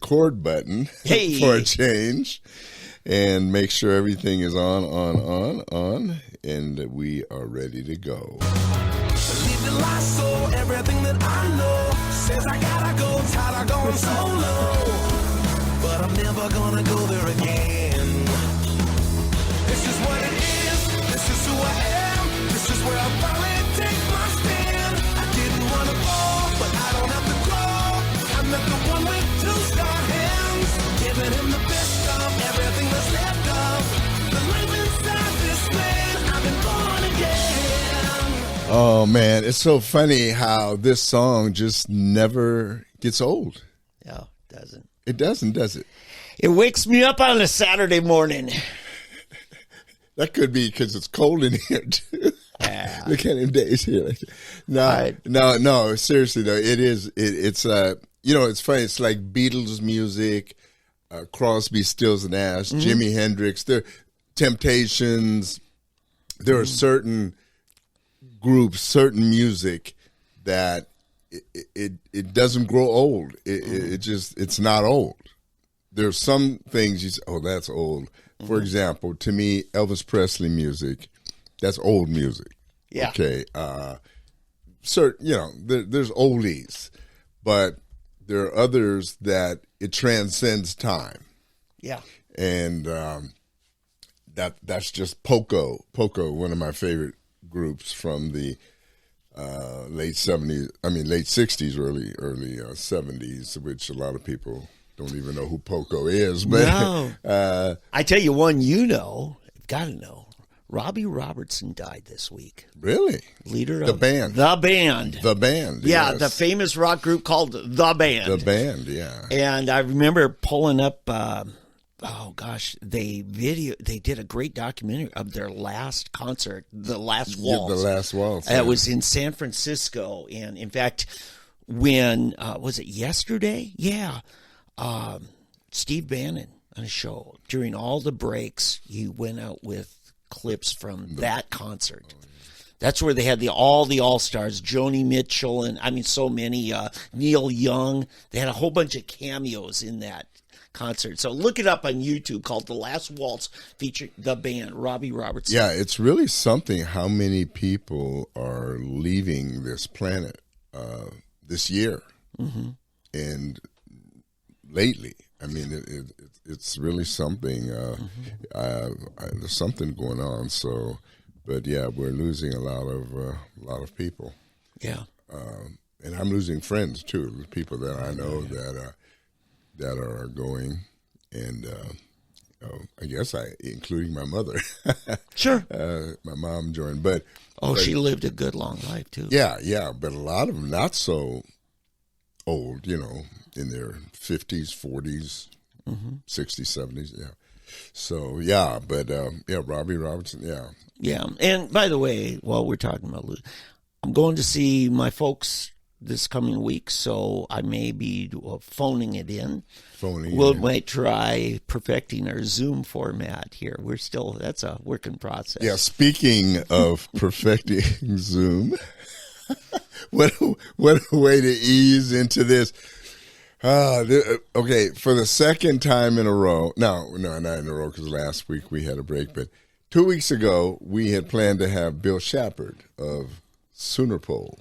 record button Hey. for a change and make sure everything is on, and we are ready to go. Leave the light, so everything that I know says I gotta go, tired of going solo, but I'm never gonna go there again. This is what it is, this is who I am, this is where I finally take my stand. I didn't want to fall, but I don't have to crawl. I'm not the one with two scar hands, giving him the best of everything that's left of the life inside this man. I've been born again. Oh, man, it's so funny how this song just never gets old. No, it doesn't. It doesn't, does it? It wakes me up on a Saturday morning. That could be because it's cold in here, too. Yeah. Look at him days here. No, seriously, though, it is. It's it's funny. It's like Beatles music, Crosby, Stills, and Nash, Jimi Hendrix, Temptations. There are certain groups, certain music that it doesn't grow old. It's not old. There's some things you say, oh, that's old. For example, to me, Elvis Presley music, that's old music. Yeah. Okay. There's oldies, but there are others that it transcends time. Yeah. And that's just Poco, one of my favorite groups from the late 60s, early 70s, which a lot of people don't even know who Poco is. But No. I tell you one you've got to know. Robbie Robertson died this week. Really? Leader of The band. The Band. The Band. Yeah, yes. The famous rock group called The Band. The Band, yeah. And I remember pulling up, they did a great documentary of their last concert, The Last Waltz. Yeah, The Last Waltz. It was in San Francisco. And in fact, when, was it yesterday? Yeah. Steve Bannon on a show, during all the breaks, he went out with clips from that concert. That's where they had all the all-stars, Joni Mitchell, and so many, Neil Young. They had a whole bunch of cameos in that concert. So look it up on YouTube, called The Last Waltz, featuring The Band, Robbie Robertson. Yeah, it's really something how many people are leaving this planet this year and lately. I mean, it's really something. There's something going on. So, but yeah, we're losing a lot of people. Yeah, and I'm losing friends too. People that I know that are going, and I guess including my mother. Sure. My mom joined, but she lived a good long life too. Yeah, but a lot of them not so old, in their 50s, 40s, 60s, 70s, yeah. So, yeah, but, Robbie Robertson, yeah. Yeah, and by the way, while we're talking about losing, I'm going to see my folks this coming week, so I may be phoning it in. Might try perfecting our Zoom format here. That's a work in process. Yeah, speaking of perfecting Zoom, what a way to ease into this. Okay, for the second time in a row. No, not in a row, because last week we had a break. But 2 weeks ago, we had planned to have Bill Shapard of SoonerPoll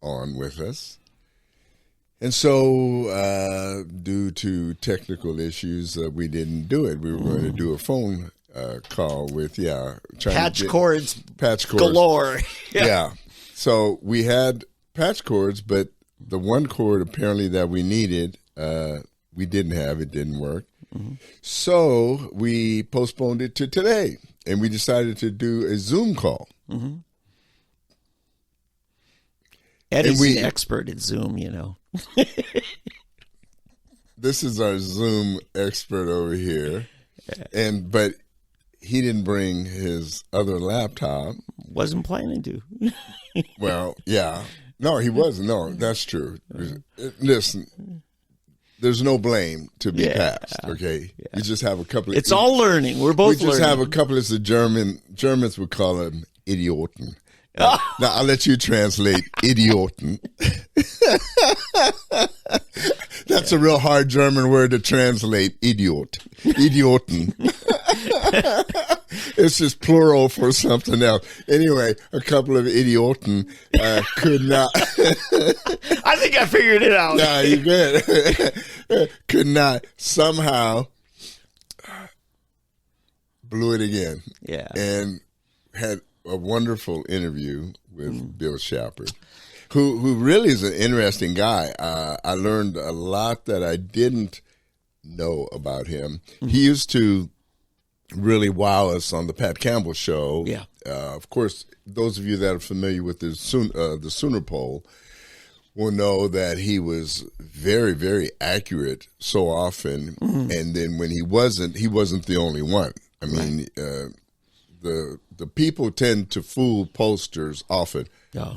on with us. And so, due to technical issues, we didn't do it. We were going to do a phone call with, patch cords galore. Galore. Yeah. So we had patch cords, but the one cord apparently that we needed, we didn't have. It didn't work. So we postponed it to today, and we decided to do a Zoom call. Eddie's an expert at Zoom, This is our Zoom expert over here, but he didn't bring his other laptop. Wasn't planning to. Well, yeah. No, he wasn't. No, that's true. Listen, there's no blame to be passed, okay? Yeah. You just have a couple of... It's all learning. We're both learning. We just have a couple of Germans would call them idioten. Now, I'll let you translate idioten. That's a real hard German word to translate. Idiot. Idioten. It's just plural for something else. Anyway, a couple of idioten could not. I think I figured it out. No, you good. Could not somehow blew it again. Yeah. And had a wonderful interview with Bill Shapard, who really is an interesting guy. I learned a lot that I didn't know about him. He used to really wow us on the Pat Campbell show. Yeah. Of course, those of you that are familiar with the SoonerPoll will know that he was very, very accurate so often. And then when he wasn't the only one. I mean, the people tend to fool pollsters often. Yeah.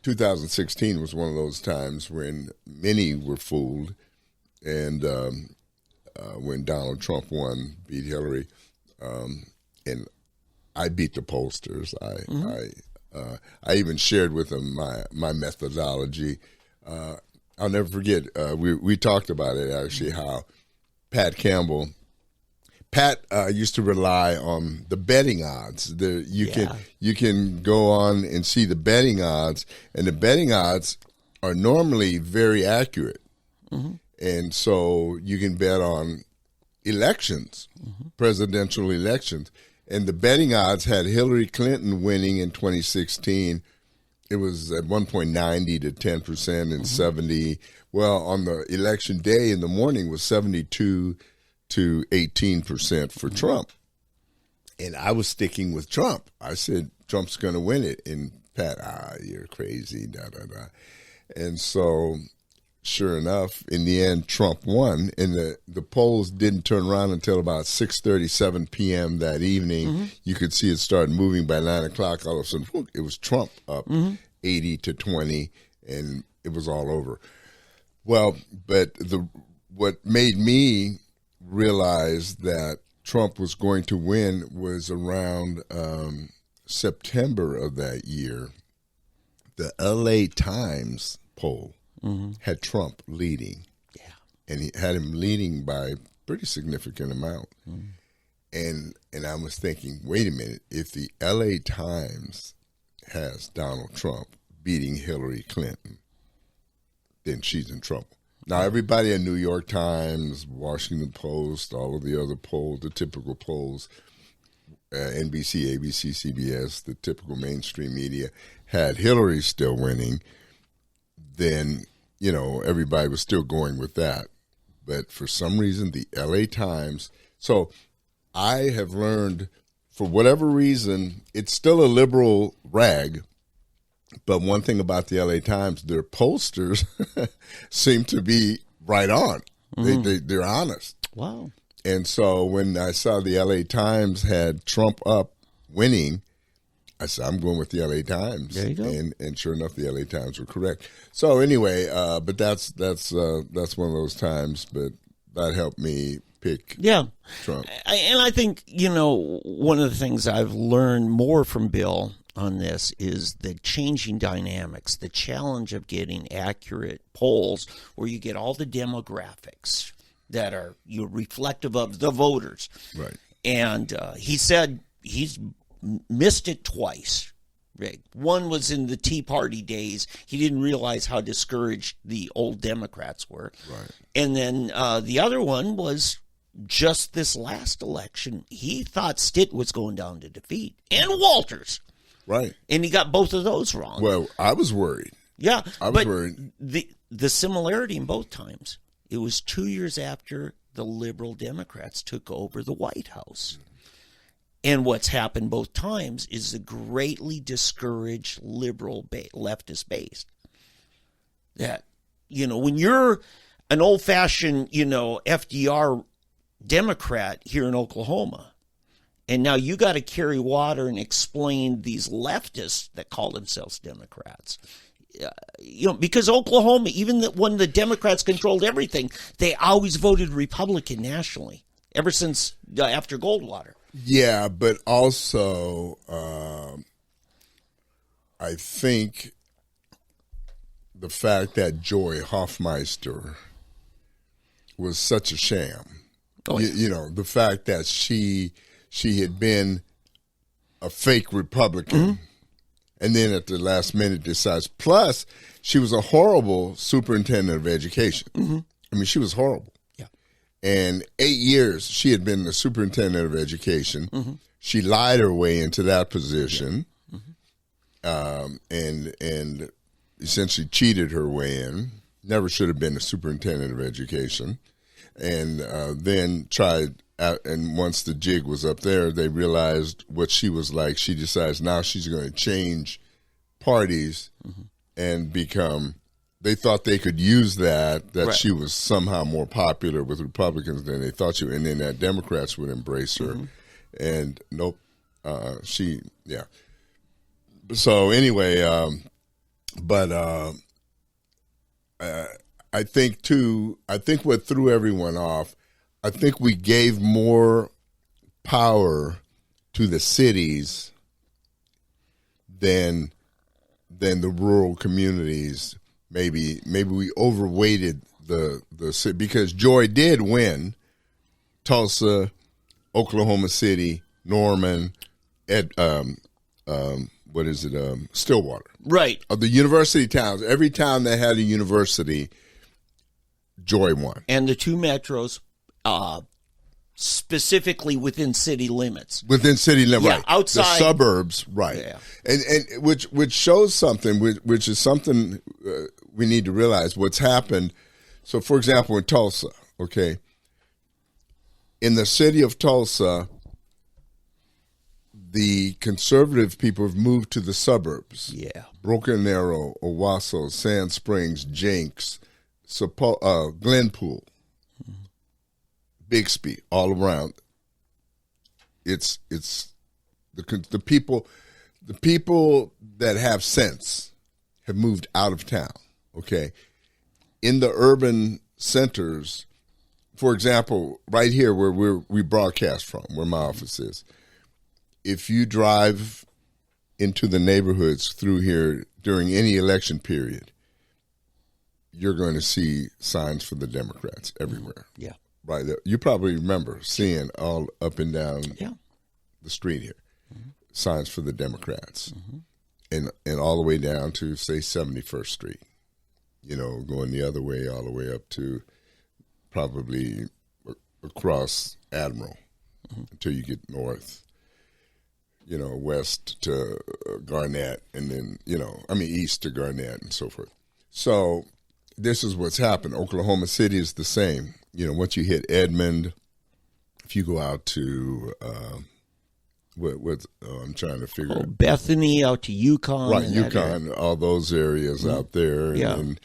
2016 was one of those times when many were fooled, and when Donald Trump beat Hillary, and I beat the pollsters. I even shared with them my methodology. I'll never forget. We talked about it actually. How Pat used to rely on the betting odds. You can go on and see the betting odds, and the betting odds are normally very accurate. And so you can bet on elections, presidential elections. And the betting odds had Hillary Clinton winning in 2016. It was at one point 90 to 10% and 70. Well, on the election day in the morning was 72 to 18% for Trump. And I was sticking with Trump. I said, Trump's going to win it. And Pat, you're crazy, And so, sure enough, in the end, Trump won. And the polls didn't turn around until about 6:37 p.m. that evening. You could see it start moving by 9 o'clock. All of a sudden, whoop, it was Trump up 80 to 20, and it was all over. Well, but what made me realize that Trump was going to win was around September of that year. The LA Times poll had Trump leading. Yeah. And he had him leading by a pretty significant amount. And I was thinking, wait a minute, if the LA Times has Donald Trump beating Hillary Clinton, then she's in trouble. Now, everybody at New York Times, Washington Post, all of the other polls, the typical polls, NBC, ABC, CBS, the typical mainstream media, had Hillary still winning, then, everybody was still going with that. But for some reason, the LA Times, so I have learned, for whatever reason, it's still a liberal rag. But one thing about the LA Times, their pollsters seem to be right on. They're honest. Wow. And so when I saw the LA Times had Trump up winning, I said, I'm going with the LA Times. There you go. And sure enough, the LA Times were correct. So anyway, but that's one of those times, but that helped me pick Trump. And I think, one of the things I've learned more from Bill on this is the changing dynamics, the challenge of getting accurate polls where you get all the demographics that are reflective of the voters. Right. And he said he's missed it twice. Right. One was in the Tea Party days. He didn't realize how discouraged the old Democrats were. Right. And then the other one was just this last election. He thought Stitt was going down to defeat, and Walters. Right. And he got both of those wrong. Well, I was worried. Yeah. I was worried. The similarity in both times, it was 2 years after the liberal Democrats took over the White House. And what's happened both times is the greatly discouraged liberal leftist base. That, when you're an old-fashioned, FDR Democrat here in Oklahoma, and now you got to carry water and explain these leftists that call themselves Democrats. Because Oklahoma, even when the Democrats controlled everything, they always voted Republican nationally, ever since after Goldwater. Yeah, but also I think the fact that Joy Hoffmeister was such a sham. Oh, yeah. You know, the fact that she had been a fake Republican, and then at the last minute decides. Plus, she was a horrible superintendent of education. I mean, she was horrible. Yeah. And 8 years she had been the superintendent of education. She lied her way into that position, and essentially cheated her way in. Never should have been a superintendent of education. And then tried out, and once the jig was up there, they realized what she was like. She decides now she's going to change parties and become. They thought they could use that Right. she was somehow more popular with Republicans than they thought she would, and then that Democrats would embrace her. And nope, yeah. So anyway, I think what threw everyone off, I think we gave more power to the cities than the rural communities. Maybe we overweighted the city, because Joy did win Tulsa, Oklahoma City, Norman, Stillwater. Right. Of the university towns, every town that had a university, Joy won. And the two metros, specifically within city limits. Within city limits, Yeah, right. outside. The suburbs, right. Yeah. And which shows something, which is something we need to realize what's happened. So, for example, in Tulsa, okay, in the city of Tulsa, the conservative people have moved to the suburbs. Yeah. Broken Arrow, Owasso, Sand Springs, Jenks, Glenpool, Bixby, all around. It's the people that have sense have moved out of town. Okay, in the urban centers, for example, right here where we broadcast from, where my office is, if you drive into the neighborhoods through here during any election period, you're going to see signs for the Democrats everywhere. Yeah. Right there. You probably remember seeing all up and down the street here, signs for the Democrats, and all the way down to, say, 71st Street, you know, going the other way, all the way up to probably across Admiral until you get north, you know, west to Garnett, and then, east to Garnett and so forth. So this is what's happened. Oklahoma City is the same. You know, once you hit Edmond, if you go out to I'm trying to figure out. Bethany out to Yukon. Right, Yukon, all those areas out there. Yeah. And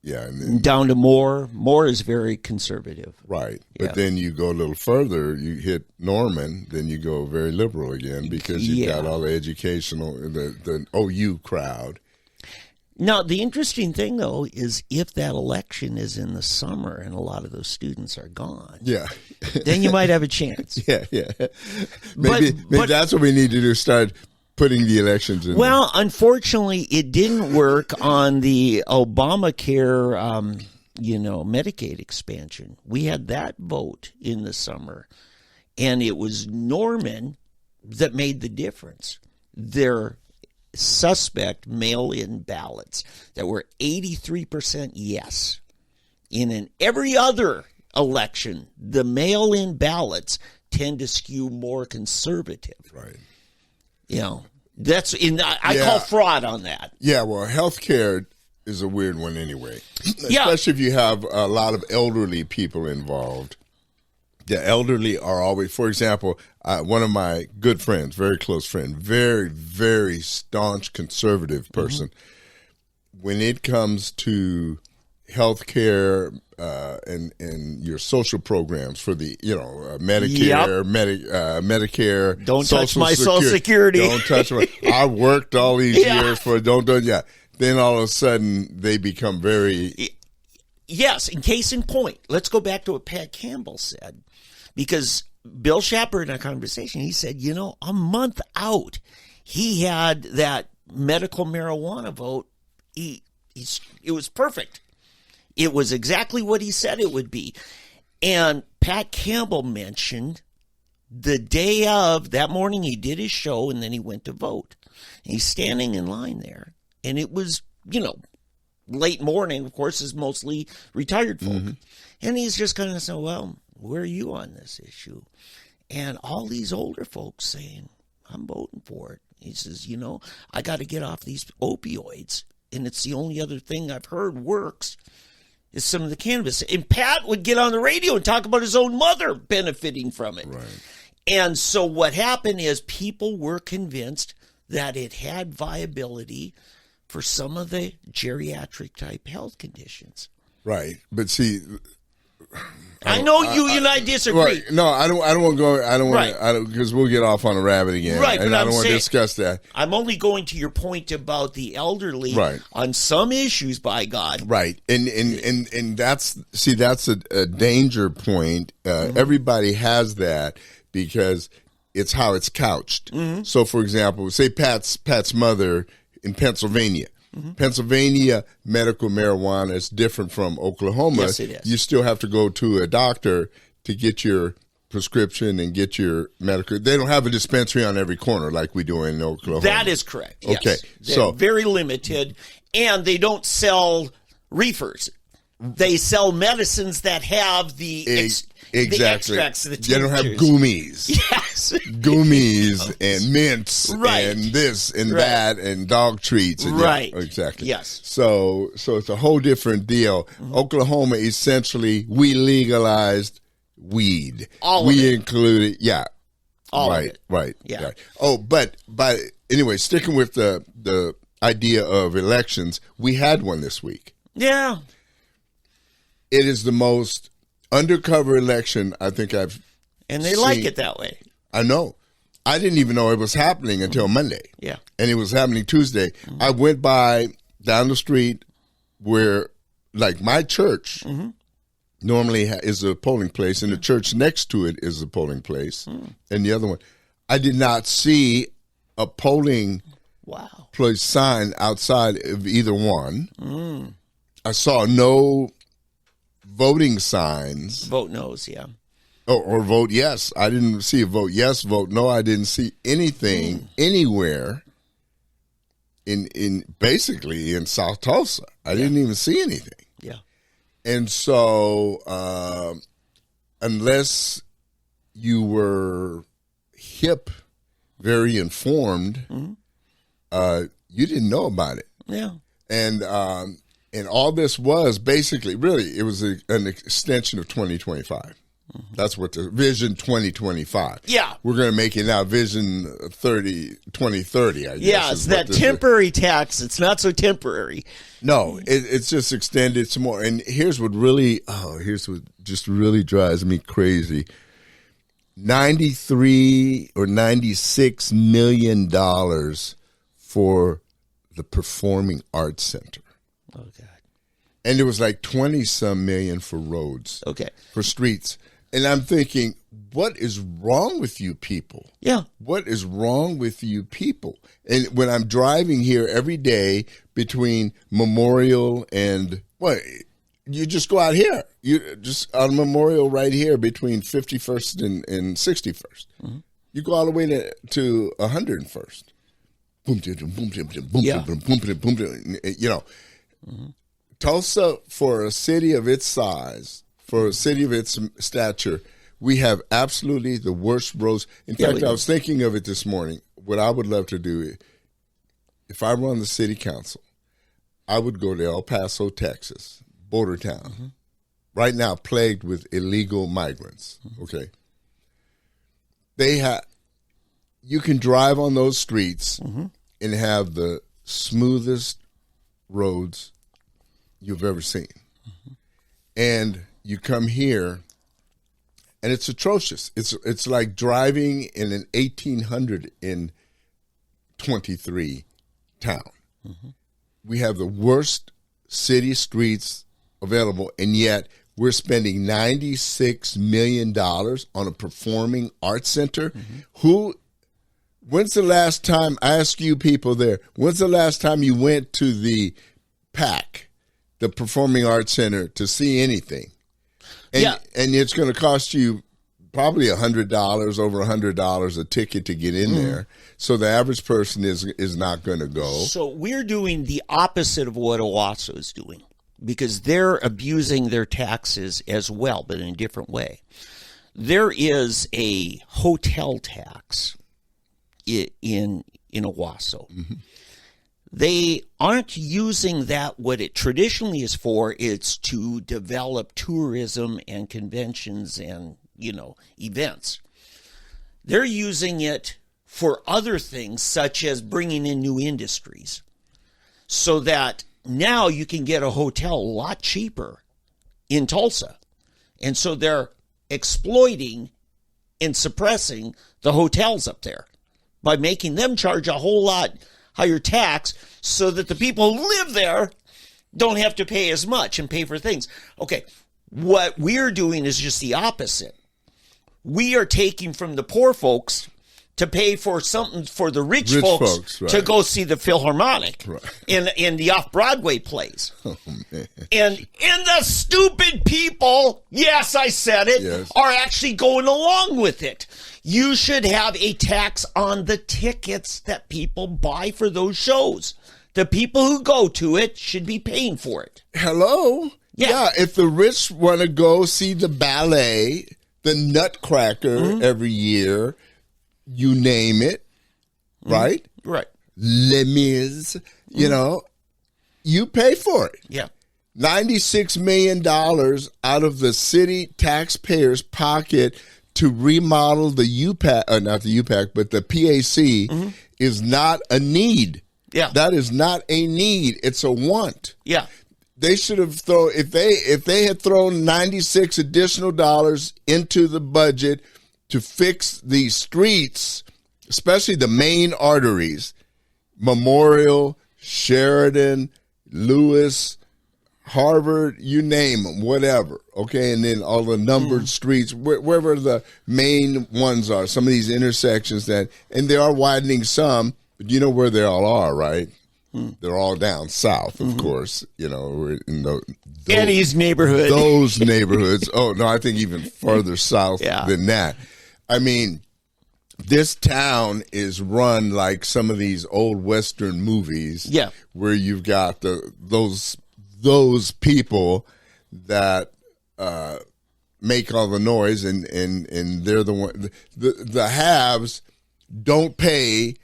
then, down to Moore. Moore is very conservative. right. But then you go a little further, you hit Norman, then you go very liberal again, because you've got all the educational, the OU crowd. Now, the interesting thing, though, is if that election is in the summer and a lot of those students are gone, then you might have a chance. Yeah. Maybe that's what we need to do, start putting the elections in. Well, unfortunately, it didn't work on the Obamacare, Medicaid expansion. We had that vote in the summer, and it was Norman that made the difference. Their suspect mail-in ballots that were 83% yes. In every other election, the mail-in ballots tend to skew more conservative. Right. You know, I call fraud on that. Yeah, well, healthcare is a weird one anyway. Especially if you have a lot of elderly people involved. The elderly are always, for example, one of my good friends, very close friend, very, very staunch conservative person. When it comes to health care and your social programs for the, Medicare, Medicare. Don't touch my Social Security. Don't touch my, I worked all these years for, Then all of a sudden they become very... Yes, in case in point, let's go back to what Pat Campbell said, because Bill Shapard in a conversation, he said, a month out, he had that medical marijuana vote. It was perfect. It was exactly what he said it would be. And Pat Campbell mentioned the day of, that morning he did his show and then he went to vote. And he's standing in line there. And it was, late morning, of course, is mostly retired folk. Mm-hmm. And he's just kind of saying, well, where are you on this issue? And all these older folks saying, I'm voting for it. He says, I got to get off these opioids. And it's the only other thing I've heard works is some of the cannabis. And Pat would get on the radio and talk about his own mother benefiting from it. Right. And so what happened is people were convinced that it had viability for some of the geriatric type health conditions. Right. But see, I know you and I disagree. Right. No, I don't want to go. I don't want to, because we'll get off on a rabbit again. Right. And but I don't want to discuss that. I'm only going to your point about the elderly on some issues, by God. Right. And that's a danger point. Everybody has that because it's how it's couched. Mm-hmm. So, for example, say Pat's mother in Pennsylvania. Mm-hmm. Pennsylvania medical marijuana is different from Oklahoma. Yes, it is. You still have to go to a doctor to get your prescription and get your medical. They don't have a dispensary on every corner like we do in Oklahoma. That is correct. Yes. Okay. They're very limited, and they don't sell reefers. They sell medicines that have the extracts. The they don't have gummies. Yes. Gummies and mints and this and that and dog treats. And exactly. Yes. So it's a whole different deal. Mm-hmm. Oklahoma, essentially, we legalized weed. We included, all of it. Right. Yeah. Right. Oh, but anyway, sticking with the idea of elections, we had one this week. Yeah. It is the most undercover election I think I've And they seen. like it that way. I know. I didn't even know it was happening until Monday. Yeah. And it was happening Tuesday. Mm-hmm. I went by down the street where, like, my church normally is a polling place, and the church next to it is a polling place, and the other one. I did not see a polling place sign outside of either one. Mm. I saw no voting signs. Vote no's, yeah. Or vote yes. I didn't see a vote yes, vote no. I didn't see anything anywhere in basically in South Tulsa. I didn't even see anything. Yeah. And so unless you were hip, very informed, you didn't know about it. Yeah. And all this was basically, really, it was an extension of 2025. Mm-hmm. That's what the Vision 2025. Yeah. We're going to make it now Vision 2030, I guess. Yeah, it's that temporary tax. It's not so temporary. No, it's just extended some more. And here's what just really drives me crazy. $93 or $96 million for the Performing Arts Center. Oh, God. And there was like 20-some million for roads. Okay. For streets. And I'm thinking, what is wrong with you people? Yeah. What is wrong with you people? And when I'm driving here every day between Memorial and, you just go out here. You just on Memorial right here between 51st and 61st. Mm-hmm. You go all the way to 101st. Boom, boom, boom, boom, boom, boom, you know. Mm-hmm. Tulsa, for a city of its size, for a city of its stature, we have absolutely the worst roads. In fact, I was thinking of it this morning. What I would love to do, if I run the city council, I would go to El Paso, Texas, border town, right now plagued with illegal migrants. Okay, you can drive on those streets and have the smoothest roads you've ever seen. And you come here and it's atrocious. It's like driving in an 1800 in 23 town. We have the worst city streets available, and yet we're spending $96 million on a performing arts center. When's the last time, I ask you people there, when's the last time you went to the PAC, the Performing Arts Center to see anything. And, and it's going to cost you probably $100, over $100 a ticket to get in there. So the average person is not going to go. So we're doing the opposite of what Owasso is doing, because they're abusing their taxes as well, but in a different way. There is a hotel tax in Owasso. They aren't using that. What it traditionally is for, it's to develop tourism and conventions and, events. They're using it for other things, such as bringing in new industries, so that now you can get a hotel a lot cheaper in Tulsa. And so they're exploiting and suppressing the hotels up there by making them charge a whole lot higher tax so that the people who live there don't have to pay as much and pay for things. Okay, what we're doing is just the opposite. We are taking from the poor folks to pay for something for the rich folks right. to go see the Philharmonic right. in the off-Broadway plays. Oh, man. And the stupid people, yes, I said it, yes. are actually going along with it. You should have a tax on the tickets that people buy for those shows. The people who go to it should be paying for it. Hello? Yeah, if the rich want to go see the ballet, the Nutcracker every year, you name it, right? Right. Les Mis, you pay for it. Yeah. $96 million out of the city taxpayer's pocket to remodel the UPAC, not the UPAC, but the PAC is not a need. Yeah. That is not a need. It's a want. Yeah. They should have thrown, if they had thrown $96 additional dollars into the budget to fix the streets, especially the main arteries, Memorial, Sheridan, Lewis, Harvard, you name them, whatever, okay? And then all the numbered streets, wherever the main ones are, some of these intersections and they are widening some, but you know where they all are, right? They're all down south, of course, we're in Eddie's neighborhood. Those neighborhoods. Oh, no, I think even further south than that. I mean, this town is run like some of these old Western movies where you've got those people that make all the noise and they're the one. The haves don't pay,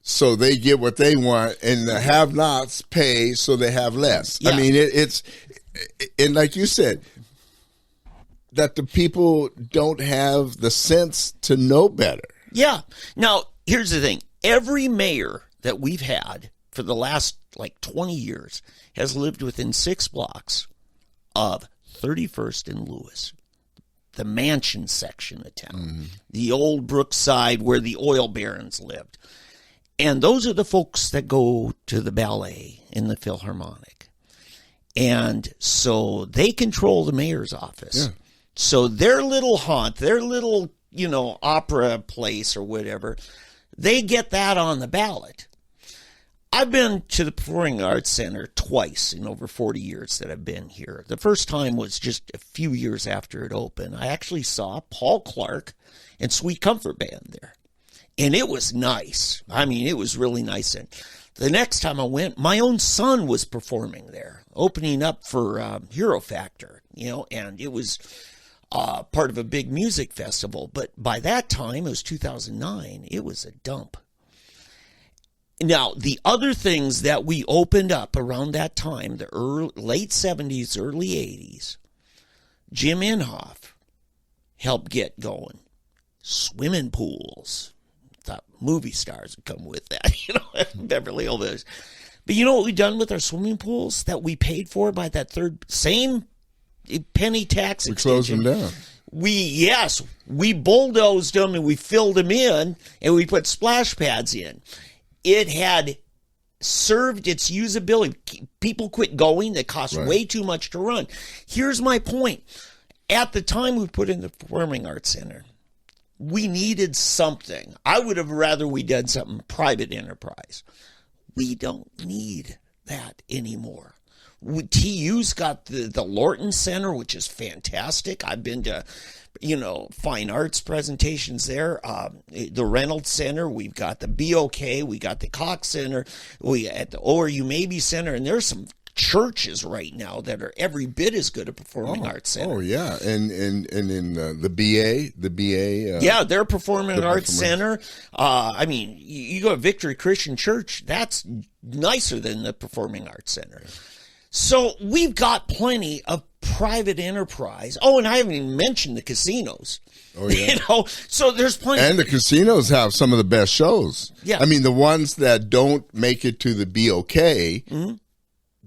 so they get what they want, and the have-nots pay, so they have less. I mean, it's and like you said, that the people don't have the sense to know better. Yeah. Now, here's the thing. Every mayor that we've had for the last 20 years has lived within 6 blocks of 31st and Lewis, the mansion section of town, the old Brookside where the oil barons lived. And those are the folks that go to the ballet in the Philharmonic. And so they control the mayor's office. Yeah. So their little haunt, their little, opera place or whatever, they get that on the ballot. I've been to the Performing Arts Center twice in over 40 years that I've been here. The first time was just a few years after it opened. I actually saw Paul Clark and Sweet Comfort Band there. And it was nice. I mean, it was really nice. And the next time I went, my own son was performing there, opening up for Hero Factor, and it was part of a big music festival. But by that time, it was 2009, it was a dump. Now, the other things that we opened up around that time, the late 70s, early 80s, Jim Inhofe helped get going. Swimming pools. Thought movie stars would come with that, Beverly Hills. But you know what we've done with our swimming pools that we paid for by that same penny tax extension? We closed them down. We bulldozed them and we filled them in and we put splash pads in. It had served its usability. People quit going. It cost way too much to run. Here's my point. At the time we put in the Performing Arts Center, we needed something. I would have rather we done something private enterprise. We don't need that anymore. TU's got the Lorton Center, which is fantastic. I've been to, fine arts presentations there. The Reynolds Center, we've got the BOK, we got the Cox Center, we at the ORU Mabee Center, and there's some churches right now that are every bit as good a performing arts center. Oh yeah, and in the BA. Yeah, their performing arts center. I mean, you go to Victory Christian Church, that's nicer than the performing arts center. So we've got plenty of private enterprise. Oh, and I haven't even mentioned the casinos. Oh yeah. So there's plenty. And the casinos have some of the best shows. Yeah. I mean, the ones that don't make it to the BOK,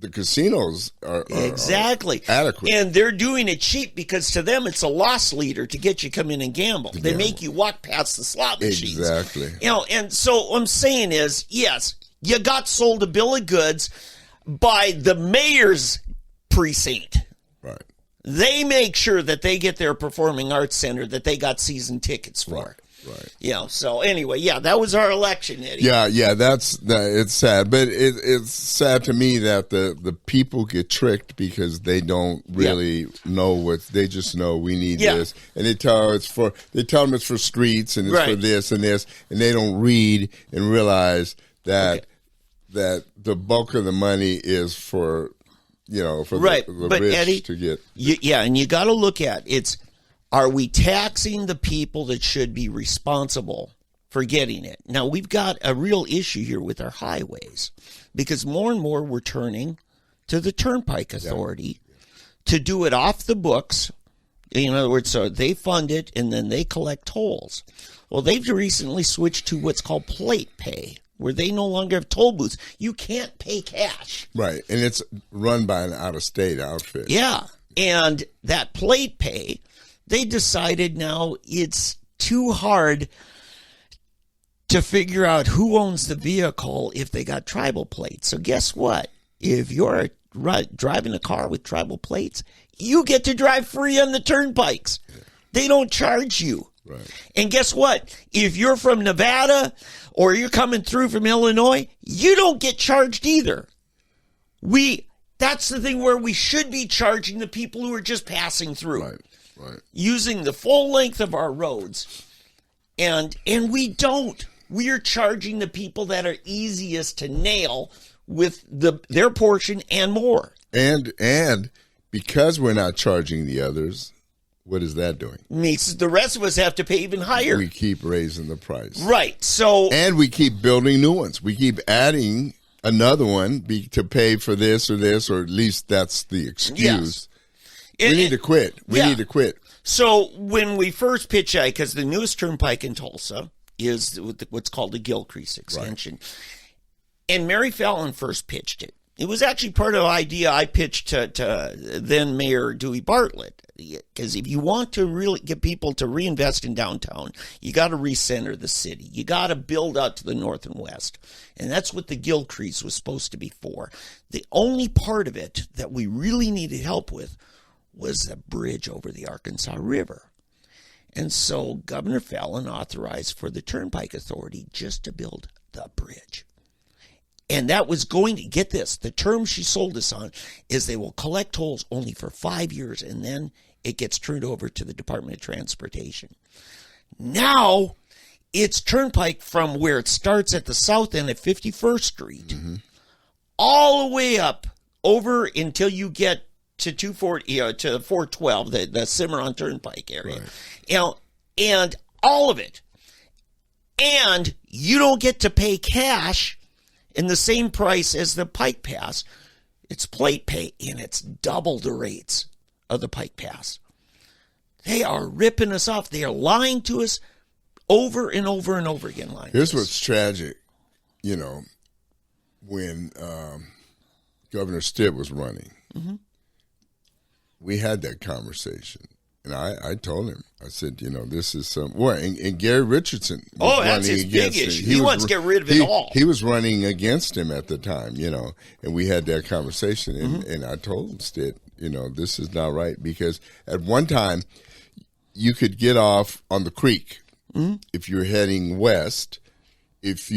the casinos are exactly adequate. And they're doing it cheap because to them it's a loss leader to get you come in and gamble. They make you walk past the slot machines. Exactly. And so what I'm saying is, yes, you got sold a bill of goods by the mayor's precinct. Right. They make sure that they get their performing arts center that they got season tickets for. Right. So anyway, that was our election, Eddie. Yeah, it's sad, but it's sad to me that the people get tricked because they don't really know what they just know we need this, and they tell them it's for streets and it's for this and this, and they don't read and realize that that the bulk of the money is for the rich Eddie, to get. And you got to look at it's. Are we taxing the people that should be responsible for getting it? Now, we've got a real issue here with our highways because more and more we're turning to the Turnpike Authority to do it off the books. In other words, so they fund it and then they collect tolls. Well, they've recently switched to what's called plate pay, where they no longer have toll booths. You can't pay cash. Right, and it's run by an out-of-state outfit. Yeah, and that plate pay... They decided now it's too hard to figure out who owns the vehicle if they got tribal plates. So guess what? If you're driving a car with tribal plates, you get to drive free on the turnpikes. They don't charge you. Right. And guess what? If you're from Nevada or you're coming through from Illinois, you don't get charged either. That's the thing where we should be charging the people who are just passing through. Right. Using the full length of our roads, and we don't. We are charging the people that are easiest to nail with their portion and more. And because we're not charging the others, what is that doing? Means the rest of us have to pay even higher. We keep raising the price. Right. So and we keep building new ones. We keep adding another one to pay for this, or at least that's the excuse. Yes. We need to quit. We need to quit. So when we first pitched it, because the newest turnpike in Tulsa is what's called the Gilcrease extension. Right. And Mary Fallon first pitched it. It was actually part of the idea I pitched to then Mayor Dewey Bartlett. Because if you want to really get people to reinvest in downtown, you got to recenter the city. You got to build out to the north and west. And that's what the Gilcrease was supposed to be for. The only part of it that we really needed help with was the bridge over the Arkansas River. And so Governor Fallon authorized for the Turnpike Authority just to build the bridge. And that was going to, get this, the term she sold us on is they will collect tolls only for 5 years, and then it gets turned over to the Department of Transportation. Now, it's Turnpike from where it starts at the south end at 51st Street, all the way up over until you get to 412, the Cimarron Turnpike area. Right. And all of it. And you don't get to pay cash in the same price as the Pike Pass. It's plate pay, and it's double the rates of the Pike Pass. They are ripping us off. They are lying to us over and over and over again. Here's what's tragic. When Governor Stitt was running, we had that conversation. And I told him, I said, this is and Gary Richardson was that's his big issue. He wants to get rid of it all. He was running against him at the time, and we had that conversation. And I told him, Stitt, this is not right, because at one time you could get off on the creek if you're heading west. If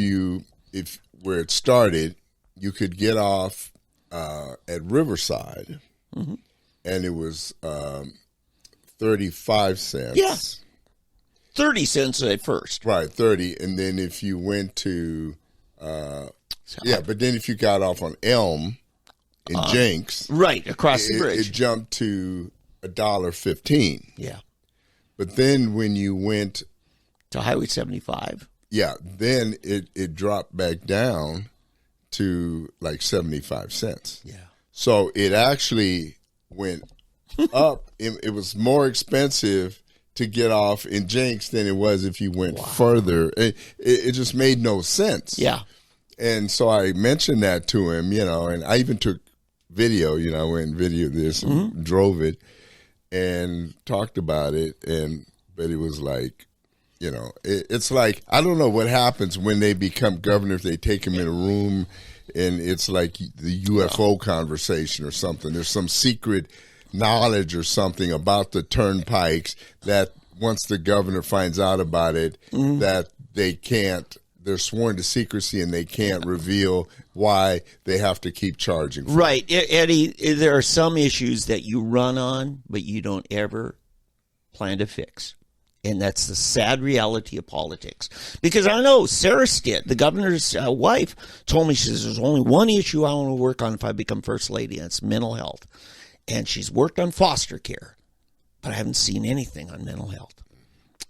where it started, you could get off at Riverside, and it was 35 cents. Yeah. 30 cents at first. Right, 30. And then if you went to, but then if you got off on Elm in Jenks. Right, across the bridge. It jumped to $1.15. Yeah. But then when you went to Highway 75. Yeah, then it dropped back down to like 75 cents. Yeah. So it actually went up. It was more expensive to get off in Jenks than it was if you went further. It just made no sense. Yeah. And so I mentioned that to him, and I even took video, I went and videoed this and drove it and talked about it. But it was like, it's like, I don't know what happens when they become governor, if they take him in a room and it's like the UFO conversation or something. There's some secret knowledge or something about the turnpikes that once the governor finds out about it, that they're sworn to secrecy and they can't reveal why they have to keep charging. Right. Eddie, there are some issues that you run on, but you don't ever plan to fix. And that's the sad reality of politics. Because I know Sarah Stitt, the governor's wife, told me, she says, there's only one issue I want to work on if I become first lady, and it's mental health. And she's worked on foster care, but I haven't seen anything on mental health.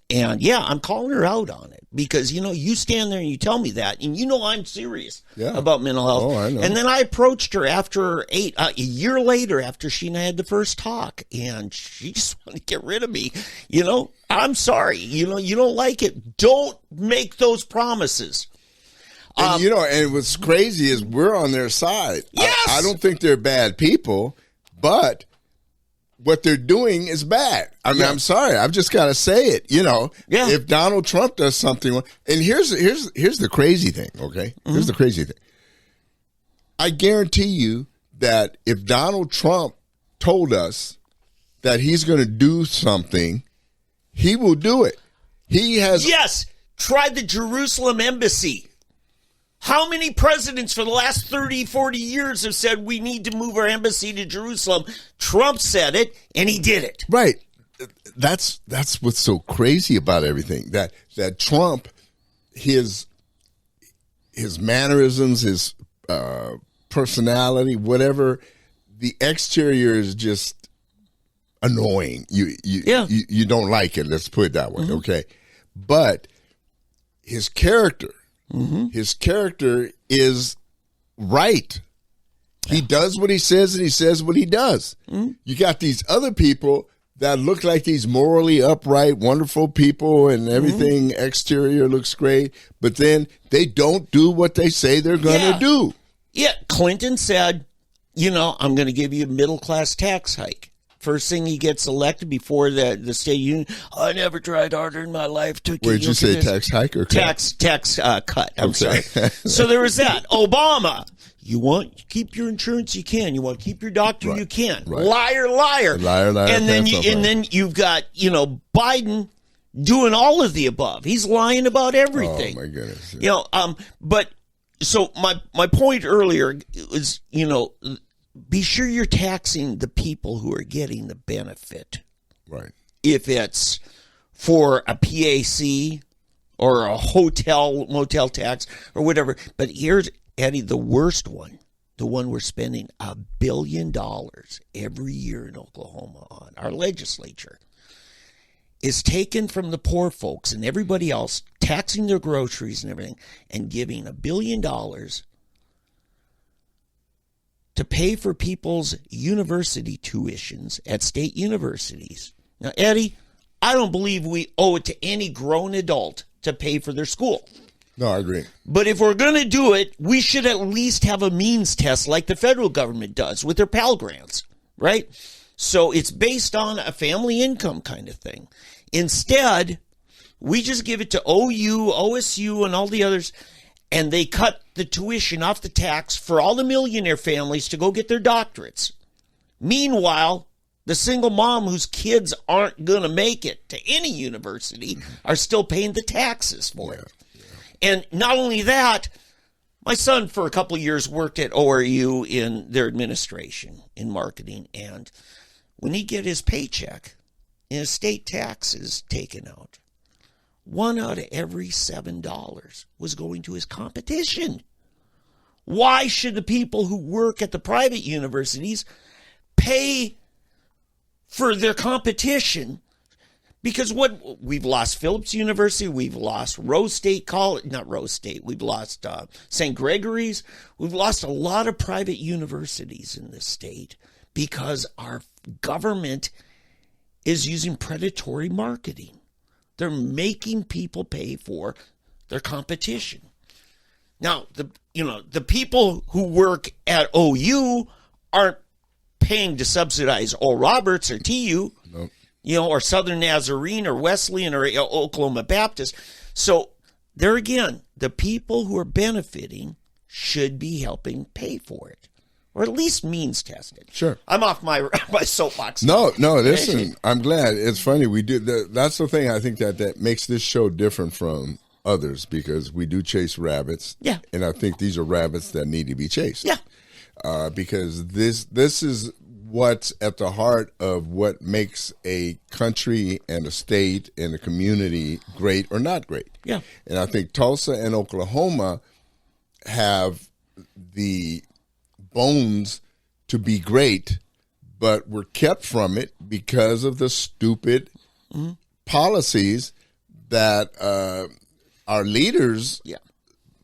And, I'm calling her out on it because, you stand there and you tell me that, and I'm serious about mental health. Oh, I know. And then I approached her after a year later after she and I had the first talk, and she just wanted to get rid of me. I'm sorry. You don't like it. Don't make those promises. And what's crazy is we're on their side. Yes! I don't think they're bad people, but what they're doing is bad. I mean, I'm sorry. I've just got to say it. If Donald Trump does something, and here's the crazy thing, okay? Here's the crazy thing. I guarantee you that if Donald Trump told us that he's going to do something, he will do it. He has. Yes. Try the Jerusalem embassy. How many presidents for the last 30, 40 years have said we need to move our embassy to Jerusalem? Trump said it, and he did it. Right. That's what's so crazy about everything. That Trump, his mannerisms, his personality, whatever, the exterior is just annoying. You don't like it. Let's put it that way. Okay. But his character. His character is right. He does what he says and he says what he does. You got these other people that look like these morally upright, wonderful people and everything exterior looks great, but then they don't do what they say they're going to do. Yeah, Clinton said, I'm going to give you a middle-class tax hike. First thing he gets elected before the state union, I never tried harder in my life to. Where did you say tax hike or cut? Tax cut. I'm sorry. So there was that. Obama, you want to keep your insurance, you can. You want to keep your doctor, you can. Right. Liar. Liar. And then you've got Biden doing all of the above. He's lying about everything. Oh my goodness. But so my point earlier is be sure you're taxing the people who are getting the benefit. Right. If it's for a PAC or a motel tax or whatever. But here's, Eddie, the worst one, the one we're spending $1 billion every year in Oklahoma on, our legislature, is taken from the poor folks and everybody else, taxing their groceries and everything, and giving $1 billion to pay for people's university tuitions at state universities. Now, Eddie, I don't believe we owe it to any grown adult to pay for their school. No, I agree. But if we're going to do it, we should at least have a means test like the federal government does with their Pell Grants, right? So it's based on a family income kind of thing. Instead, we just give it to OU, OSU, and all the others, and they cut the tuition off the tax for all the millionaire families to go get their doctorates. Meanwhile, the single mom whose kids aren't going to make it to any university are still paying the taxes for it. And not only that, My son, for a couple of years, worked at ORU in their administration, in marketing, and when he'd get his paycheck and his state taxes taken out, 1 out of every $7 was going to his competition. Why should the people who work at the private universities pay for their competition? Because we've lost Phillips University, we've lost Rose State College, not Rose State, we've lost St. Gregory's, we've lost a lot of private universities in this state because our government is using predatory marketing. They're making people pay for their competition. Now, the people who work at OU aren't paying to subsidize Oral Roberts or TU. Nope. Or Southern Nazarene or Wesleyan or Oklahoma Baptist. So there again, the people who are benefiting should be helping pay for it, or at least means test it. Sure. I'm off my soapbox. No, listen, I'm glad. It's funny. We do that's the thing I think that makes this show different from others, because we do chase rabbits. Yeah. And I think these are rabbits that need to be chased. Yeah. Because this is what's at the heart of what makes a country and a state and a community great or not great. Yeah. And I think Tulsa and Oklahoma have the bones to be great, but were kept from it because of the stupid policies that our leaders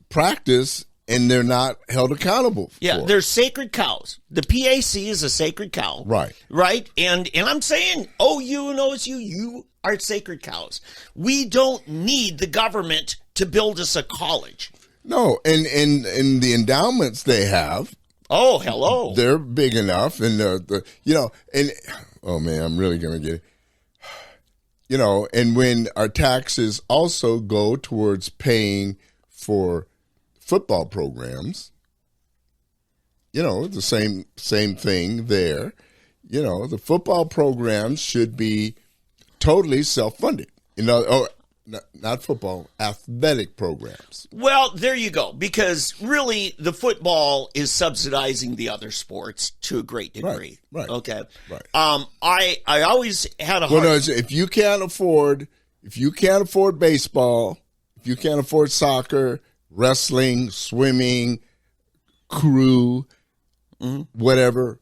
practice, and they're not held accountable for. Yeah, they're sacred cows. The PAC is a sacred cow. Right. Right? And I'm saying, OU and OSU, you are sacred cows. We don't need the government to build us a college. No, and the endowments they have. Oh, hello. They're big enough, and and oh man, I'm really gonna get it. And when our taxes also go towards paying for football programs, the same thing there. The football programs should be totally self-funded. Not football, athletic programs. Well, there you go. Because really, the football is subsidizing the other sports to a great degree. Right. Okay. Right. I always had a hard. Well, no, if you can't afford baseball, if you can't afford soccer, wrestling, swimming, crew, whatever,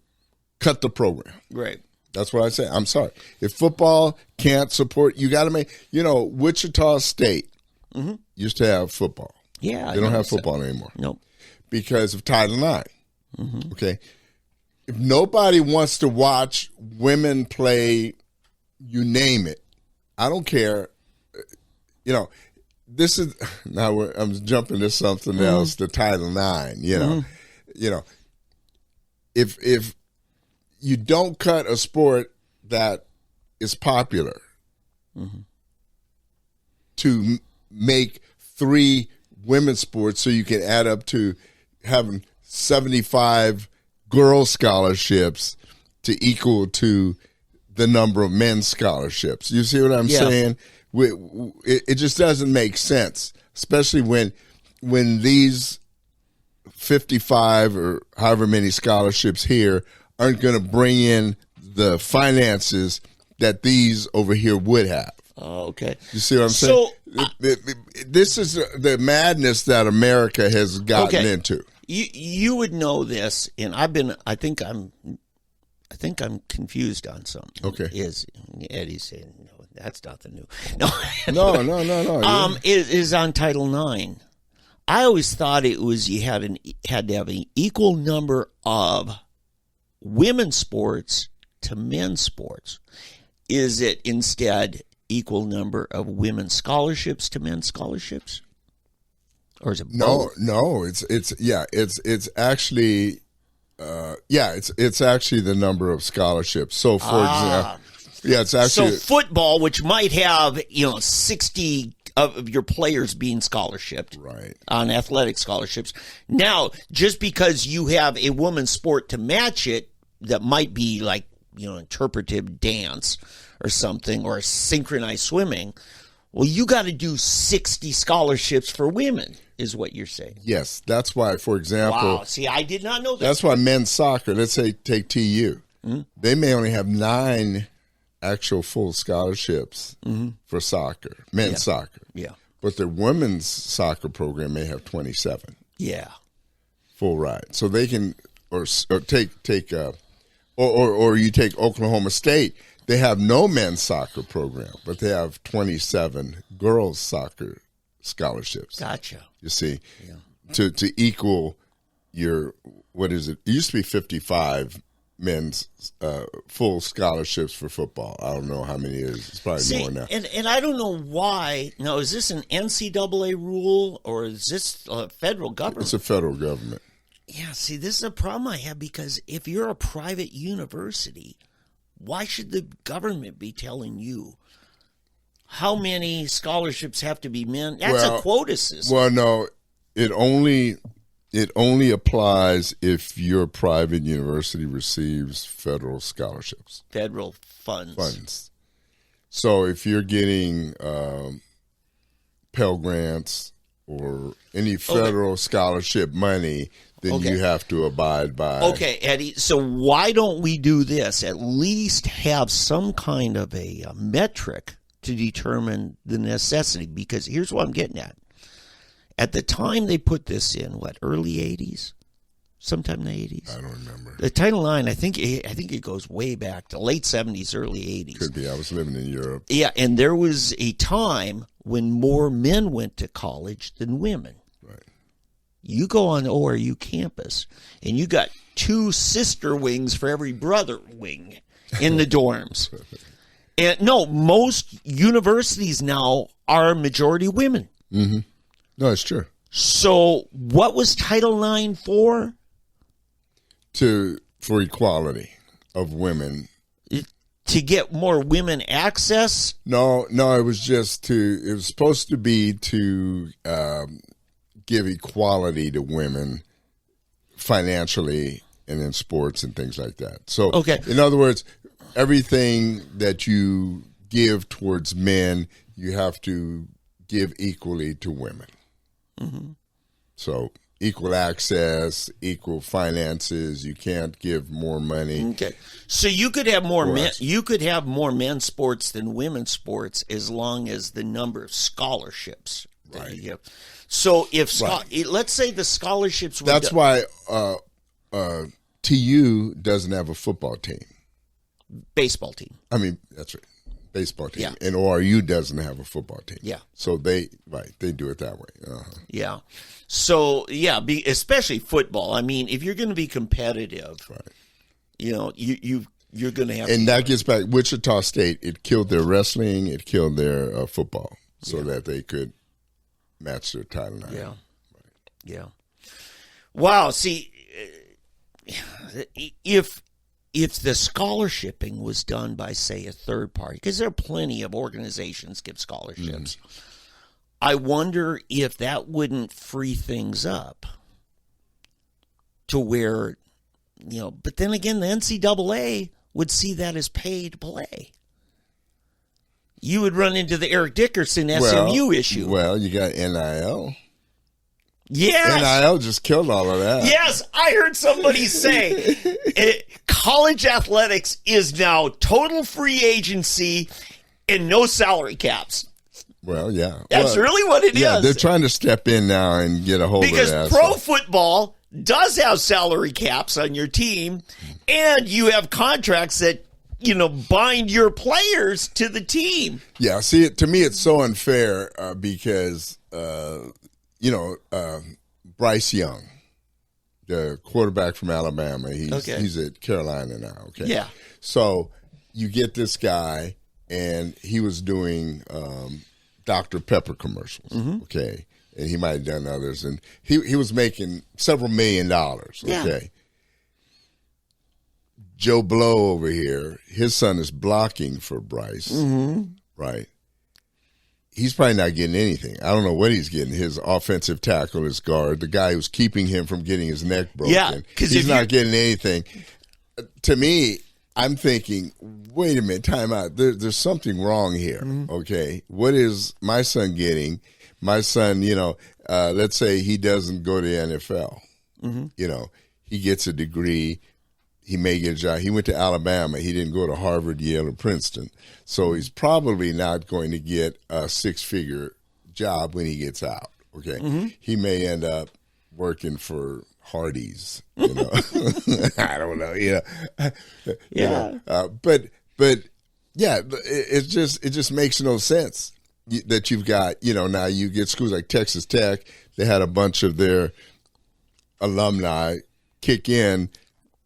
cut the program. Right. That's what I say. I'm sorry. If football can't support, you got to make, Wichita State used to have football. Yeah. They don't have football anymore. Nope. Because of Title IX. Okay. If nobody wants to watch women play, you name it, I don't care. This is now I'm jumping to something else. The Title IX. If you don't cut a sport that is popular to make 3 women's sports, so you can add up to having 75 girl scholarships to equal to the number of men's scholarships. You see what I'm saying? It just doesn't make sense, especially when these 55 or however many scholarships here aren't going to bring in the finances that these over here would have. Oh, okay. You see what I'm saying? This is the madness that America has gotten into. You would know this, and I think I'm confused on something. Okay. Is Eddie's saying no? That's nothing new. No. No. It is on Title IX. I always thought it was you had to have an equal number of women's sports to men's sports. Is it instead equal number of women's scholarships to men's scholarships? Or is it both? No, it's actually it's actually the number of scholarships. So for example, it's actually so football, which might have 60 of your players being scholarshiped, right, on athletic scholarships. Now, just because you have a woman's sport to match it, that might be like interpretive dance or something, or synchronized swimming. Well, you got to do 60 scholarships for women. is what you're saying. Yes, that's why, for example... Wow, see, I did not know that. That's why men's soccer, let's say take TU, they may only have 9 actual full scholarships for soccer, men's soccer. Yeah. But their women's soccer program may have 27. Yeah. Full ride. So they can, or you take Oklahoma State, they have no men's soccer program, but they have 27 girls soccer scholarships. Gotcha. You see, to equal your, what is it? It used to be 55 men's full scholarships for football. I don't know how many it is. It's probably more now. And I don't know why. Now, is this an NCAA rule or is this a federal government? It's a federal government. Yeah, see, this is a problem I have because if you're a private university, why should the government be telling you how many scholarships have to be men? That's a quota system. Well, no, it only applies if your private university receives federal scholarships. Federal funds. So if you're getting Pell Grants or any federal scholarship money, then you have to abide by. Okay, Eddie, so why don't we do this? At least have some kind of a metric to determine the necessity, because here's what I'm getting at. At the time they put this in, early 80s? Sometime in the 80s? I don't remember. The Title IX, I think it goes way back to late 70s, early 80s. Could be. I was living in Europe. Yeah, and there was a time when more men went to college than women. Right. You go on the ORU campus, and you got 2 sister wings for every brother wing in the dorms. And no, most universities now are majority women. Mm-hmm. No, it's true. So what was Title IX for? For equality of women. To get more women access? No, it was just it was supposed to be to give equality to women financially and in sports and things like that. So, in other words, everything that you give towards men, you have to give equally to women. Mm-hmm. So equal access, equal finances. You can't give more money. Okay, so you could have more men. You could have more men's sports than women's sports as long as the number of scholarships that you give. So if let's say the scholarships were that's why TU doesn't have a football team. Baseball team. I mean, that's right. Baseball team. Yeah. And ORU doesn't have a football team. Yeah. So they do it that way. Uh-huh. Yeah. So, especially football. I mean, if you're going to be competitive, you're going to have And that gets back, Wichita State, it killed their wrestling, it killed their football so that they could match their Title IX. Yeah. Yeah. Wow. See, if the scholarshiping was done by, say, a third party, because there are plenty of organizations give scholarships, I wonder if that wouldn't free things up to where, but then again, the NCAA would see that as pay to play. You would run into the Eric Dickerson SMU issue. Well, you got NIL. Yes. NIL just killed all of that. Yes, I heard somebody say college athletics is now total free agency and no salary caps. Well, yeah. That's really what it is. Yeah, they're trying to step in now and get a hold of that. Because pro football does have salary caps on your team, and you have contracts that, bind your players to the team. Yeah, see, to me it's so unfair because Bryce Young, the quarterback from Alabama, he's at Carolina now. Okay, yeah. So you get this guy, and he was doing Dr. Pepper commercials. Mm-hmm. Okay, and he might have done others, and he was making several $1 million. Okay. Yeah. Joe Blow over here, his son is blocking for Bryce, right? He's probably not getting anything. I don't know what he's getting. His offensive tackle, his guard, the guy who's keeping him from getting his neck broken. Yeah, he's not getting anything. To me, I'm thinking, wait a minute, time out. There's something wrong here, okay? What is my son getting? My son, let's say he doesn't go to the NFL. You know, he gets a degree. He may get a job. He went to Alabama. He didn't go to Harvard, Yale, or Princeton. So he's probably not going to get a six-figure job when he gets out. Okay, he may end up working for Hardee's. You know, I don't know. You know, but yeah, it just makes no sense that you've got. You know, now you get schools like Texas Tech. They had a bunch of their alumni kick in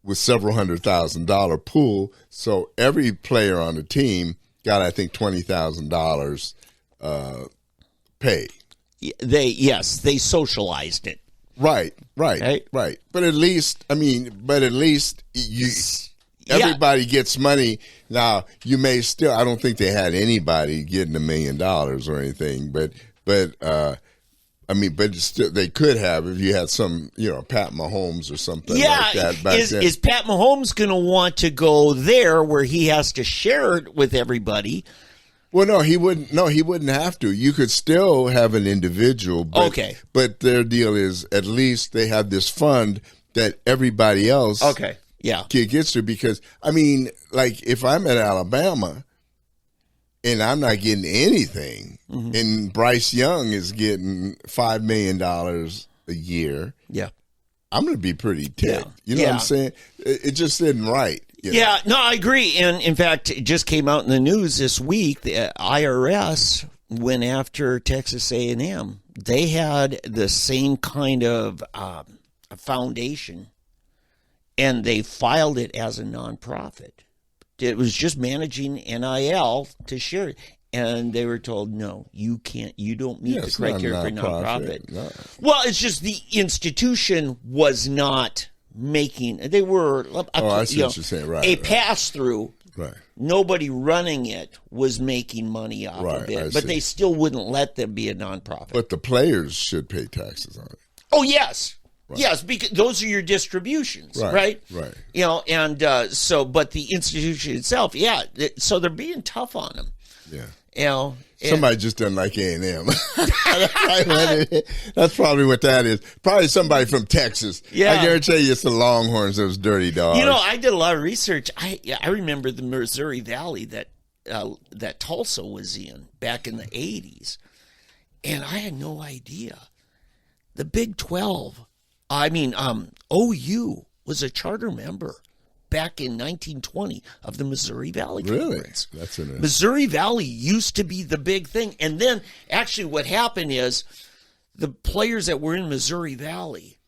with several $100,000 pool, so every player on the team got, I think, $20,000 pay. They socialized it. Right. But at least, everybody gets money. Now, you may still, I don't think they had anybody getting $1 million or anything, but still, they could have if you had some, Pat Mahomes or something like that back then. Is Pat Mahomes going to want to go there where he has to share it with everybody? Well, no, he wouldn't. No, he wouldn't have to. You could still have an individual. But, but their deal is at least they have this fund that everybody else gets to. Because, like if I'm at Alabama and I'm not getting anything, and Bryce Young is getting $5 million a year, I'm going to be pretty ticked. You know what I'm saying? It just isn't right. Yeah, no, I agree. And in fact, it just came out in the news this week. The IRS went after Texas A&M. They had the same kind of foundation, and they filed it as a nonprofit. It was just managing NIL to share it. And they were told, no, you can't. You don't meet the criteria for nonprofit. No. Well, it's just the institution was not making. They were. I see what you're saying. Right. A pass through. Right. Nobody running it was making money off of it, but they still wouldn't let them be a nonprofit. But the players should pay taxes on it. Oh yes. Right. Yes, because those are your distributions, right? Right. And so, but the institution itself, so they're being tough on them. Yeah. Somebody just doesn't like A&M. That's probably what that is. Probably somebody from Texas. Yeah. I guarantee you it's the Longhorns, those dirty dogs. I did a lot of research. I remember the Missouri Valley that Tulsa was in back in the 80s. And I had no idea. The Big 12, OU was a charter member back in 1920 of the Missouri Valley Conference. Really? That's interesting. Missouri Valley used to be the big thing. And then actually what happened is the players that were in Missouri Valley,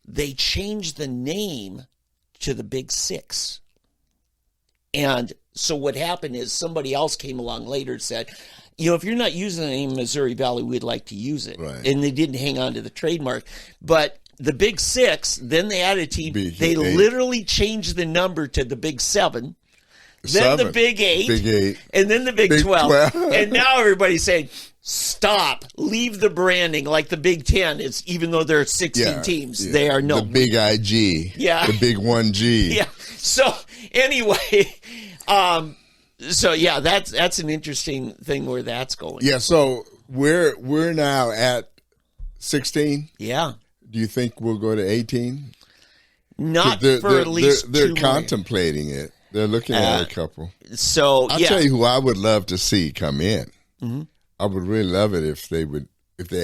they changed the name to the Big Six. And so what happened is somebody else came along later and said, if you're not using the name Missouri Valley, we'd like to use it. Right. And they didn't hang on to the trademark. But the Big Six, then they had a team. They 8. Literally changed the number to the Big 7, then the Big 8, and then the Big 12. And now everybody's saying, stop, leave the branding like the Big 10. It's even though there are 16 teams, they are no. The Big IG. Yeah. The Big 1G. Yeah. So anyway, that's an interesting thing where that's going. Yeah, so we're now at 16? Yeah. Do you think we'll go to 18? Not for at least they're contemplating it. They're looking at a couple. So I'll tell you who I would love to see come in. Mm-hmm. I would really love it if they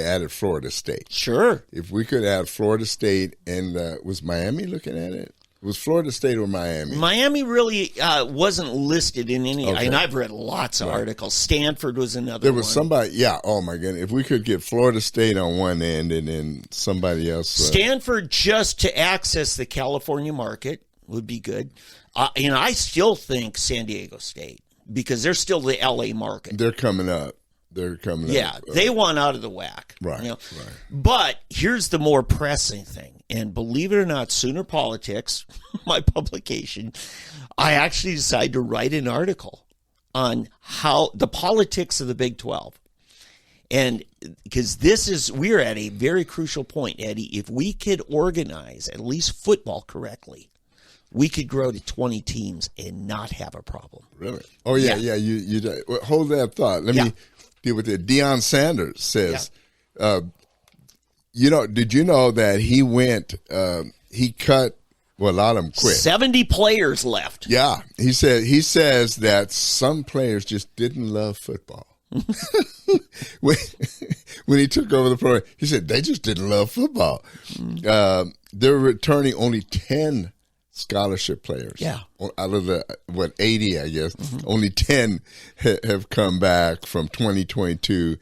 added Florida State. Sure. If we could add Florida State and was Miami looking at it? Was Florida State or Miami? Miami really wasn't listed in any. Okay. And I've read lots of articles. Stanford was another. There was somebody. Yeah. Oh my goodness. If we could get Florida State on one end and then somebody else. Stanford just to access the California market would be good. And I still think San Diego State because they're still the LA market. They're coming up. Yeah, they want out of the whack. Right, right. But here's the more pressing thing. And believe it or not, Sooner Politics, my publication, I actually decided to write an article on how the politics of the Big 12. And because we're at a very crucial point, Eddie. If we could organize at least football correctly, we could grow to 20 teams and not have a problem. Really? Oh, yeah. You hold that thought. Let me deal with it. Deion Sanders says Did you know that he went, he cut, well, a lot of them quit. 70 players left. Yeah. He says that some players just didn't love football. when he took over the program, he said they just didn't love football. They're returning only 10 scholarship players. Yeah. Out of the, 80, I guess. Only 10 have come back from 2022,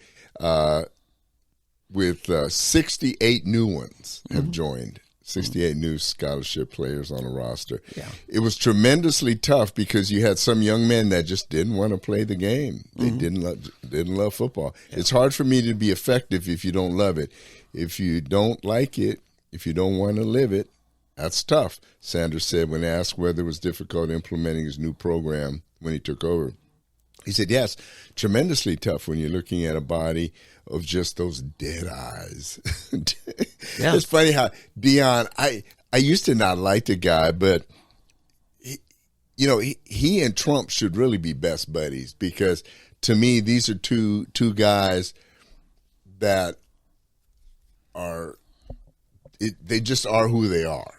with 68 new ones have joined. 68 new scholarship players on the roster. Yeah. It was tremendously tough because you had some young men that just didn't want to play the game. They didn't love football. Yeah. It's hard for me to be effective if you don't love it. If you don't like it, if you don't want to live it, that's tough, Sanders said when asked whether it was difficult implementing his new program when he took over. He said, yes, tremendously tough when you're looking at a body of just those dead eyes. Yeah. It's funny how Deion, I used to not like the guy, but he and Trump should really be best buddies because to me, these are two guys that are, they just are who they are.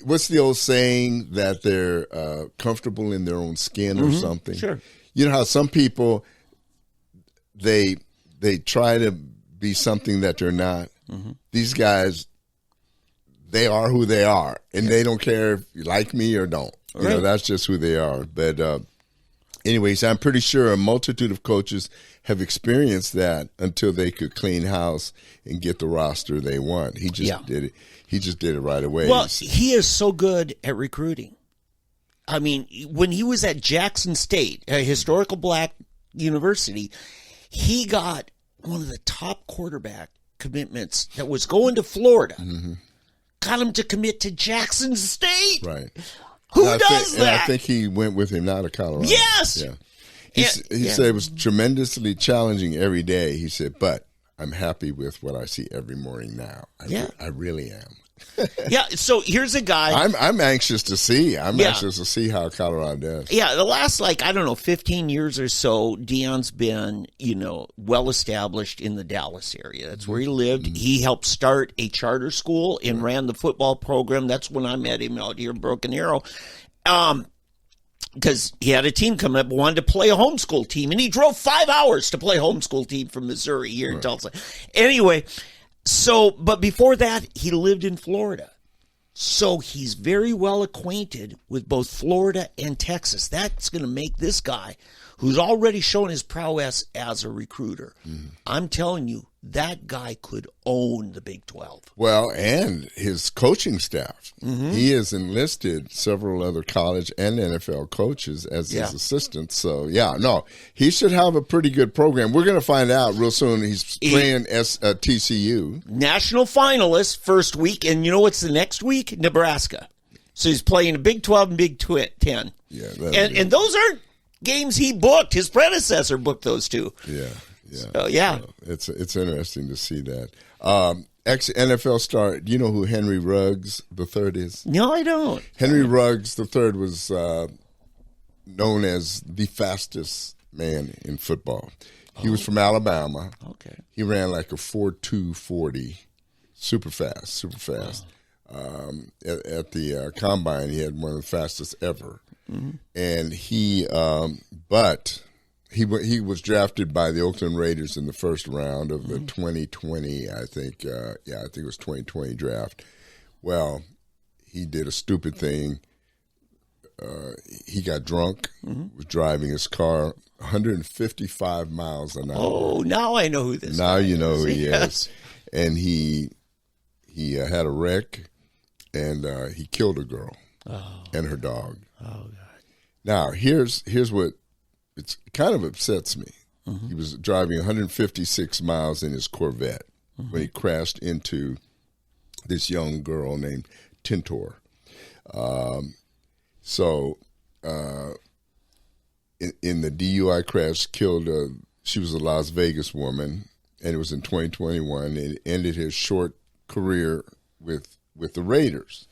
What's the old saying that they're comfortable in their own skin or something? Sure. You know how some people, they try to be something that they're not. These guys, they are who they are, and they don't care if you like me or don't. Right. That's just who they are. But anyways, I'm pretty sure a multitude of coaches have experienced that until they could clean house and get the roster they want. He just did it. He just did it right away. Well, he is so good at recruiting. I mean, when he was at Jackson State, a historical black university, he got one of the top quarterback commitments that was going to Florida. Got him to commit to Jackson State. Right. Who does that? And I think he went with him now to Colorado. Yes. Yeah. He said it was tremendously challenging every day. He said, but I'm happy with what I see every morning now. I really am. Yeah, so here's a guy. I'm anxious to see. Anxious to see how Colorado does. Yeah, the last 15 years or so, Deion's been, well established in the Dallas area. That's where he lived. He helped start a charter school and ran the football program. That's when I met him out here in Broken Arrow. Because he had a team coming up, wanted to play a homeschool team, and he drove 5 hours to play a homeschool team from Missouri here in Tulsa. Anyway. So, but before that, he lived in Florida. So he's very well acquainted with both Florida and Texas. That's going to make this guy, who's already shown his prowess as a recruiter, I'm telling you, that guy could own the Big 12. Well, and his coaching staff. He has enlisted several other college and NFL coaches as his assistants. So, he should have a pretty good program. We're going to find out real soon. He's playing TCU. National finalist first week, and you know what's the next week? Nebraska. So he's playing a Big 12 and Big 10. Yeah, and those aren't games he booked. His predecessor booked those two. Yeah. So, it's interesting to see that. Ex-NFL star, do you know who Henry Ruggs III is? No, I don't. Henry Ruggs III was known as the fastest man in football. He was from Alabama. Okay. He ran like a 4.2 40, super fast. At the combine, he had one of the fastest ever. And he was drafted by the Oakland Raiders in the first round of the 2020, I think. I think it was 2020 draft. Well, he did a stupid thing. He got drunk, was driving his car 155 miles an hour. Oh, now I know who this is. Now you know who he is. And he had a wreck, and he killed a girl and her dog. Oh, God. Now, here's what it kind of upsets me. He was driving 156 miles in his Corvette when he crashed into this young girl named Tintor. In the DUI crash, killed she was a Las Vegas woman, and it was in 2021. It ended his short career with the Raiders.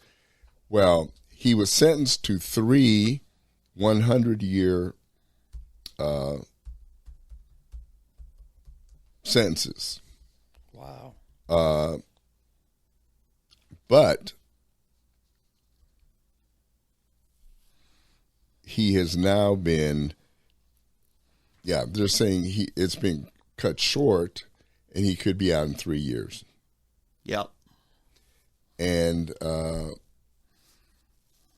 Well, he was sentenced to 3 100-year sentences. Wow. But he has now been, they're saying it's been cut short, and he could be out in 3 years. Yep. And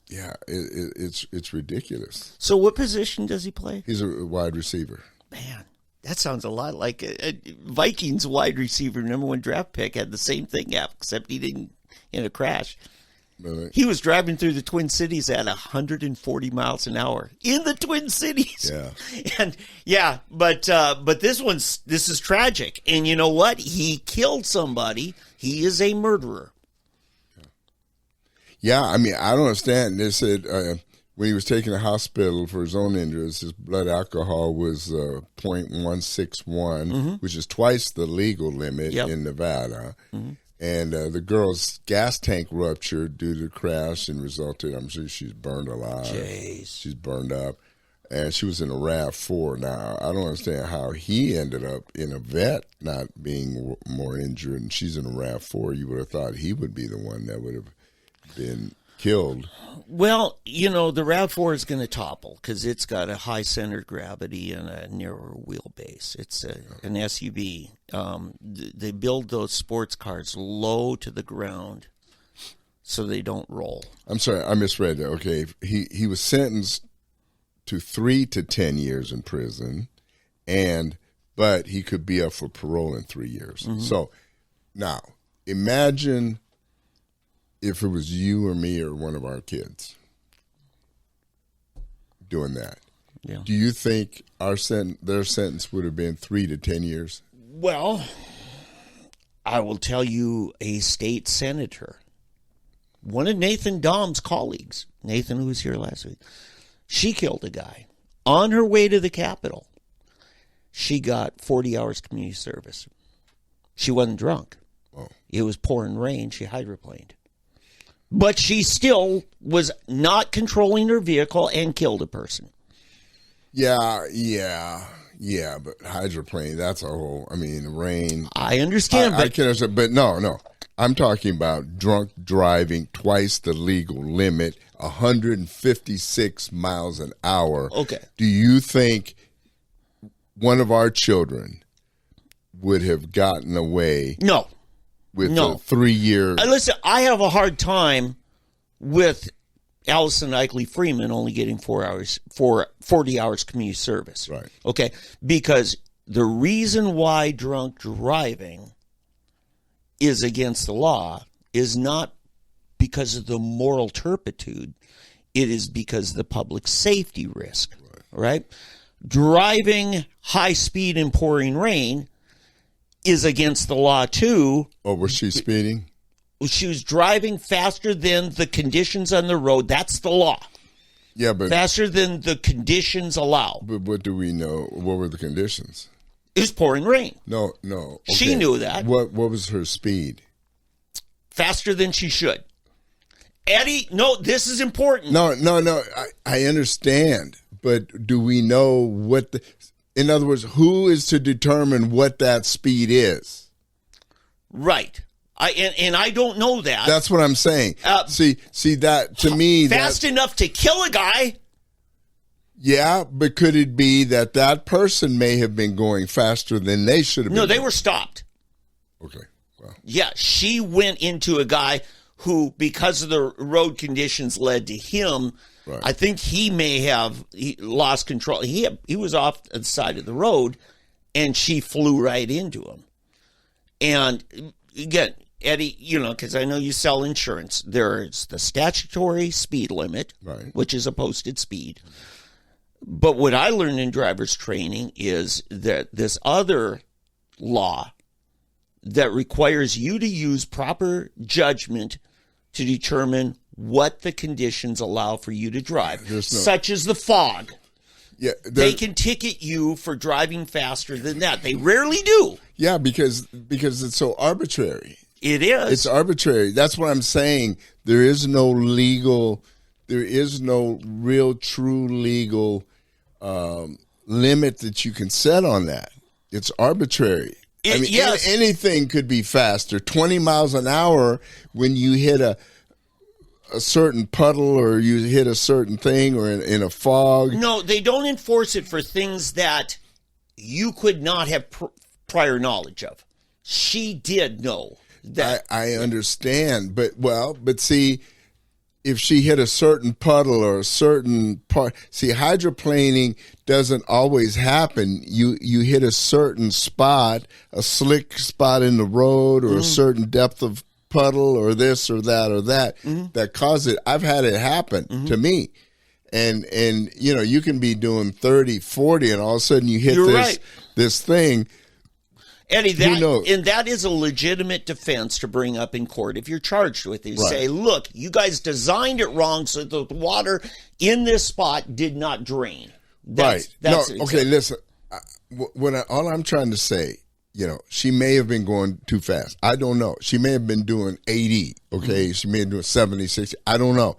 it's ridiculous. So what position does he play? He's a wide receiver. Man, that sounds a lot like a Vikings wide receiver, number 1 draft pick, had the same thing happen, except he didn't in a crash. Really? He was driving through the Twin Cities at 140 miles an hour in the Twin Cities. Yeah. But this is tragic. And you know what? He killed somebody. He is a murderer. Yeah, I mean, I don't understand. They said when he was taken to hospital for his own injuries, his blood alcohol was 0.161, which is twice the legal limit in Nevada. Mm-hmm. And the girl's gas tank ruptured due to the crash and resulted, I'm sure she's burned alive. Jeez. She's burned up. And she was in a RAV4. Now, I don't understand how he ended up in a vet not being more injured, and she's in a RAV4. You would have thought he would be the one that would have been killed. Well, the RAV4 is going to topple because it's got a high center of gravity and a narrower wheelbase. It's an SUV. They build those sports cars low to the ground so they don't roll. I'm sorry, I misread that. Okay, he was sentenced to 3 to 10 years in prison, but he could be up for parole in 3 years. Mm-hmm. So now imagine if it was you or me or one of our kids doing that. Yeah. Do you think their sentence would have been 3 to 10 years? Well, I will tell you, a state senator, one of Nathan Dom's colleagues, Nathan, who was here last week, she killed a guy on her way to the Capitol. She got 40 hours community service. She wasn't drunk. Oh. It was pouring rain. She hydroplaned. But she still was not controlling her vehicle and killed a person. Yeah, but hydroplane, that's a whole, rain. I understand. I can understand, but no. I'm talking about drunk driving twice the legal limit, 156 miles an hour. Okay. Do you think one of our children would have gotten away? No. With a 3 year. Listen, I have a hard time with Allison Eichley Freeman only getting 40 hours community service. Right. Okay. Because the reason why drunk driving is against the law is not because of the moral turpitude. It is because of the public safety risk. Right? Driving high speed in pouring rain is against the law too. Oh, was she speeding? She was driving faster than the conditions on the road. That's the law. Yeah, but faster than the conditions allow. But what do we know? What were the conditions? It was pouring rain. No. Okay. She knew that. What was her speed? Faster than she should. Eddie, no, this is important. No. I understand, but do we know what in other words, who is to determine what that speed is? Right. I don't know that. That's what I'm saying. See that to me. Fast enough to kill a guy. Yeah, but could it be that person may have been going faster than they should have been? No, they were stopped. Okay. Well. Yeah, she went into a guy who, because of the road conditions, led to him. Right. I think he may have lost control. He was off the side of the road, and she flew right into him. And again, Eddie, because I know you sell insurance, there's the statutory speed limit, right, which is a posted speed. But what I learned in driver's training is that this other law that requires you to use proper judgment to determine what the conditions allow for you to drive, such as the fog. Yeah, they can ticket you for driving faster than that. They rarely do. Yeah, because it's so arbitrary. It is. It's arbitrary. That's what I'm saying. There is no real true legal limit that you can set on that. It's arbitrary. I mean, yes. anything could be faster. 20 miles an hour when you hit a certain puddle or you hit a certain thing or in a fog. No, they don't enforce it for things that you could not have prior knowledge of. She did know that. I understand, but see, if she hit a certain puddle or a certain part, see, hydroplaning doesn't always happen. You hit a certain spot, a slick spot in the road, or a certain depth of puddle, or this or that that cause it. I've had it happen to me, and you can be doing 30, 40, and all of a sudden you hit this thing. Eddie, that is a legitimate defense to bring up in court if you're charged with it. Say, look, you guys designed it wrong so that the water in this spot did not drain. Okay, listen. All I'm trying to say, she may have been going too fast. I don't know. She may have been doing 80, okay? She may have been doing 70, 60. I don't know.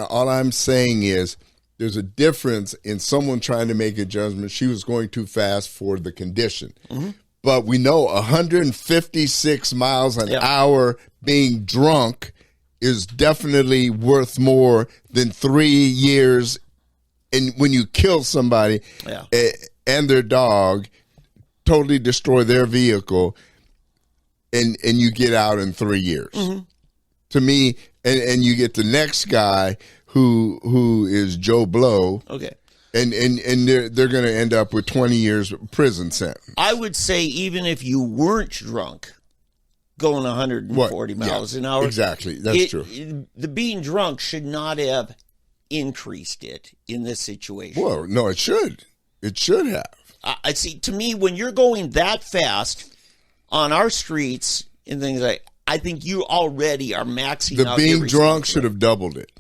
All I'm saying is there's a difference in someone trying to make a judgment. She was going too fast for the condition. But we know 156 miles an hour being drunk is definitely worth more than 3 years. And when you kill somebody and their dog, totally destroy their vehicle, and you get out in 3 years. To me, and you get the next guy who is Joe Blow. Okay. And they're going to end up with 20 years prison sentence. I would say even if you weren't drunk, going 140 miles an hour. Exactly, that's true. The being drunk should not have increased it in this situation. Well, no, it should. It should have. I see. To me, when you're going that fast on our streets and things I think you already are maxing out. The being drunk should have doubled it.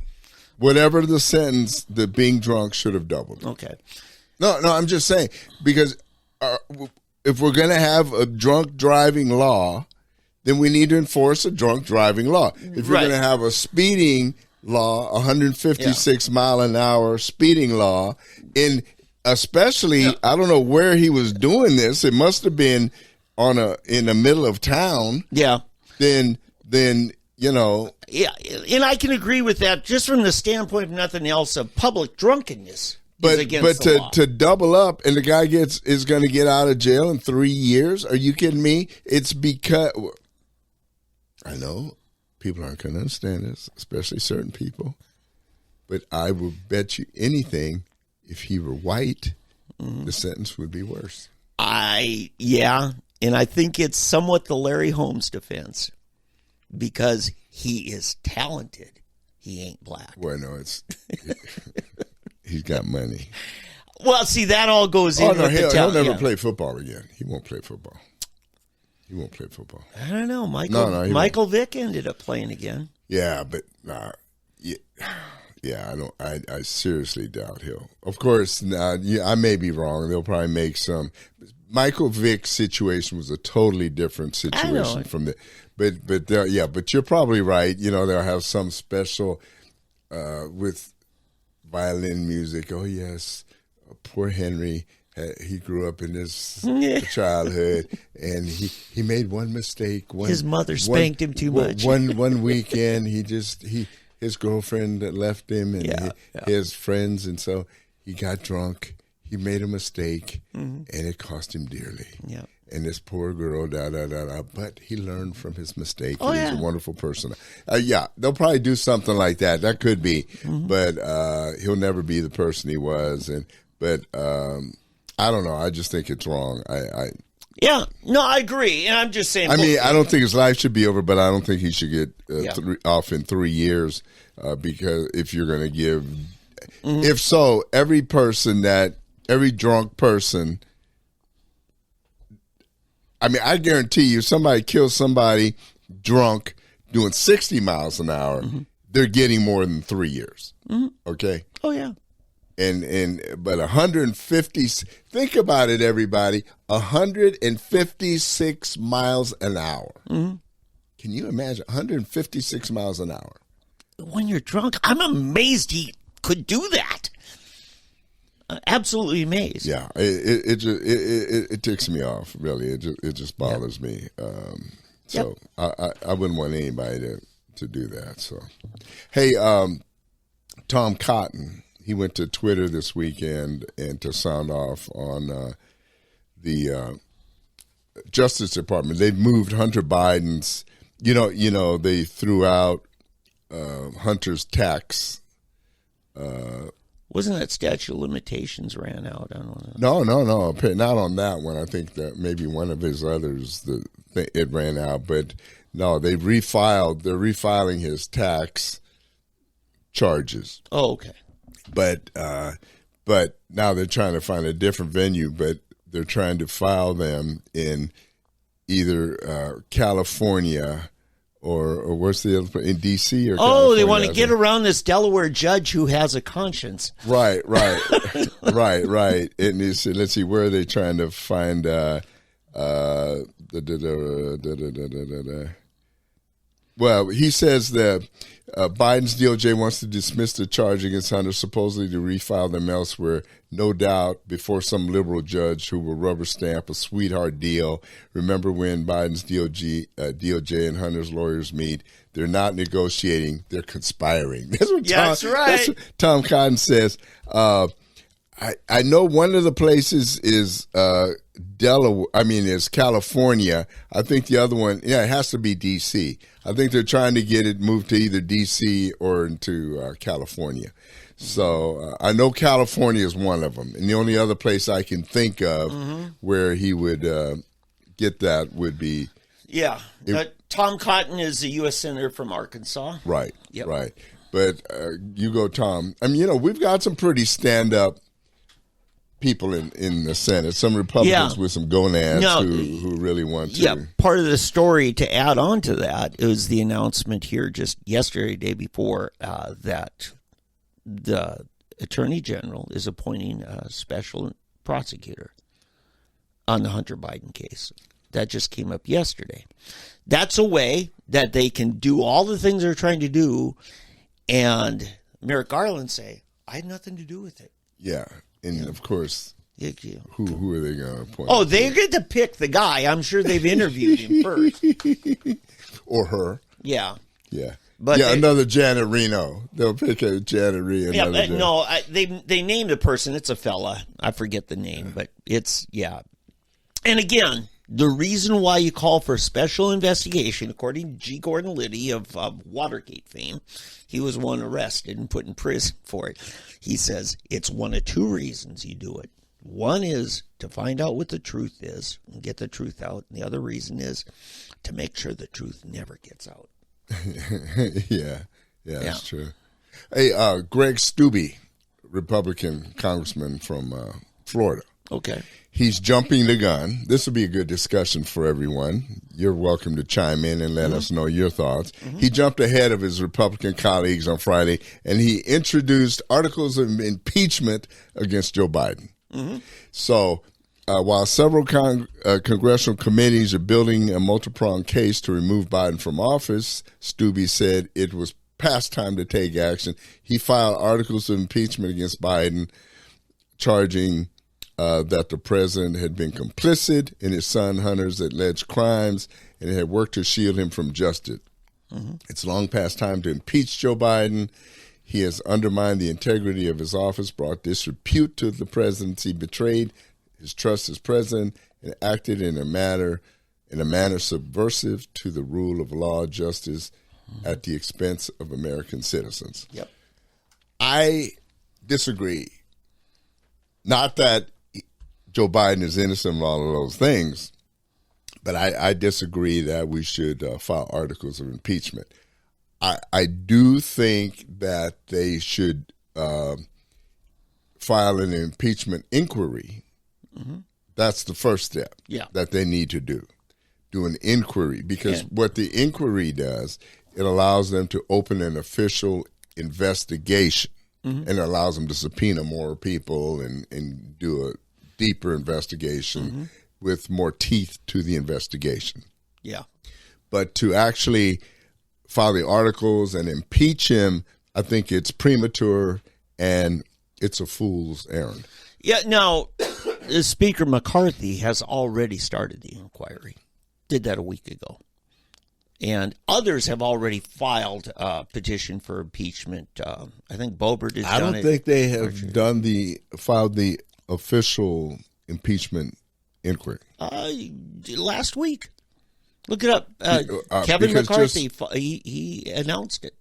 Whatever the sentence, the being drunk should have doubled. Okay. No, I'm just saying, because if we're going to have a drunk driving law, then we need to enforce a drunk driving law. If you're going to have a speeding law, 156 mile an hour speeding law, especially, I don't know where he was doing this. It must have been in the middle of town. Yeah. Then Yeah, and I can agree with that just from the standpoint of nothing else of public drunkenness. But the law. To double up and the guy is going to get out of jail in 3 years? Are you kidding me? It's because I know people aren't going to understand this, especially certain people. But I will bet you anything, if he were white, the sentence would be worse. And I think it's somewhat the Larry Holmes defense. Because he is talented, he ain't black. Well, no, he's got money. Well, see, that all goes in with the talent. He'll never play football again. He won't play football. I don't know. Michael Vick ended up playing again. Yeah, but I seriously doubt he'll. Of course, I may be wrong. They'll probably make some. Michael Vick's situation was a totally different situation from the. But you're probably right. They'll have some special with violin music. Oh yes, poor Henry. He grew up in his childhood, and he made one mistake. His mother spanked him too much. One weekend, his girlfriend left him, and his friends, and so he got drunk. He made a mistake, and it cost him dearly. Yeah. And this poor girl, but he learned from his mistake. Oh, he's a wonderful person. They'll probably do something like that. That could be, but he'll never be the person he was. But I don't know. I just think it's wrong. I agree. And I'm just saying. I mean, I don't think his life should be over, but I don't think he should get off in 3 years because if you're going to give, if so, every drunk person. I mean, I guarantee you, somebody kills somebody drunk doing 60 miles an hour, they're getting more than 3 years. Okay. Oh yeah. But 150. Think about it, everybody. 156 miles an hour. Can you imagine 156 miles an hour? When you're drunk, I'm amazed he could do that. absolutely amazed. Yeah, it ticks me off. Really, it just bothers me. So I wouldn't want anybody to do that. So, hey, Tom Cotton, he went to Twitter this weekend and to sound off on the Justice Department. They've moved Hunter Biden's. You know, they threw out Hunter's tax. Wasn't that statute of limitations ran out? I don't No, know. not on that one. I think that maybe one of his others, it ran out. But no, they've refiled. They're refiling his tax charges. Oh, okay. But now they're trying to find a different venue. But they're trying to file them in either California. Or where's the other in D.C. or California? They want to get around this Delaware judge who has a conscience. Right. And he said, let's see, where are they trying to find Well, he says that Biden's DOJ wants to dismiss the charge against Hunter, supposedly to refile them elsewhere, no doubt before some liberal judge who will rubber stamp a sweetheart deal. Remember when Biden's DOJ and Hunter's lawyers meet, they're not negotiating, they're conspiring. That's right. That's what Tom Cotton says. I know one of the places is Delaware. I mean, is California. I think the other one, it has to be D.C. I think they're trying to get it moved to either D.C. or into California. So I know California is one of them, and the only other place I can think of where he would get that would be Tom Cotton is a U.S. Senator from Arkansas. Right. Yep. Right. But you go, Tom. I mean, we've got some pretty stand-up people in the Senate, some Republicans with some gonads who really want to. Yeah, part of the story to add on to that is the announcement here just yesterday, day before, that the Attorney General is appointing a special prosecutor on the Hunter Biden case. That just came up yesterday. That's a way that they can do all the things they're trying to do, and Merrick Garland say, I had nothing to do with it. Yeah. And, of course, who are they going to appoint? Oh, they get to pick the guy. I'm sure they've interviewed him first. Or her. Yeah. Yeah. But another Janet Reno. They'll pick a Janet Reno. Yeah, they named a person. It's a fella. I forget the name, but it's, And again, the reason why you call for a special investigation, according to G. Gordon Liddy of Watergate fame, he was one arrested and put in prison for it. He says it's one of two reasons you do it. One is to find out what the truth is and get the truth out. And the other reason is to make sure the truth never gets out. Yeah, that's true. Hey, Greg Steube, Republican congressman from Florida. Okay. He's jumping the gun. This will be a good discussion for everyone. You're welcome to chime in and let us know your thoughts. He jumped ahead of his Republican colleagues on Friday, and he introduced articles of impeachment against Joe Biden. So while several congressional committees are building a multi-pronged case to remove Biden from office, Steube said it was past time to take action. He filed articles of impeachment against Biden, charging that the president had been complicit in his son Hunter's alleged crimes and had worked to shield him from justice. It's long past time to impeach Joe Biden. He has undermined the integrity of his office, brought disrepute to the presidency, betrayed his trust as president, and acted in a manner subversive to the rule of law, justice, at the expense of American citizens. Yep. I disagree. Not that Joe Biden is innocent of all of those things, but I disagree that we should file articles of impeachment. I do think that they should file an impeachment inquiry. That's the first step that they need to do an inquiry, because what the inquiry does, it allows them to open an official investigation and it allows them to subpoena more people and do a deeper investigation with more teeth to the investigation. Yeah. But to actually file the articles and impeach him, I think it's premature and it's a fool's errand. Yeah, now, Speaker McCarthy has already started the inquiry. Did that a week ago. And others have already filed a petition for impeachment. I think Boebert has done it. I don't think they have filed the official impeachment inquiry. Last week. Look it up. Kevin McCarthy, he announced it.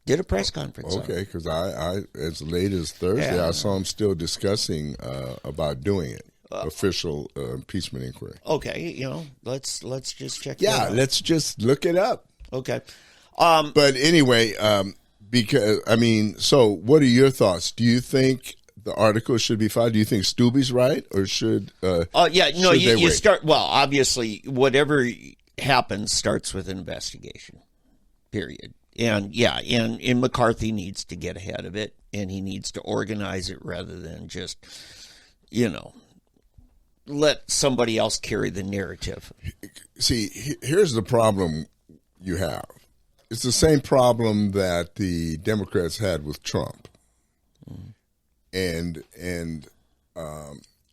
Did a press conference. Okay, because I as late as Thursday, I saw him still discussing about doing it. Official impeachment inquiry. Okay, let's just check. Yeah, let's just look it up. Okay. But anyway, so what are your thoughts? Do you think the article should be filed? Do you think Stubbe's right, or should? You start. Well, obviously, whatever happens starts with an investigation. Period. And and McCarthy needs to get ahead of it, and he needs to organize it rather than just, let somebody else carry the narrative. See, here's the problem you have. It's the same problem that the Democrats had with Trump, and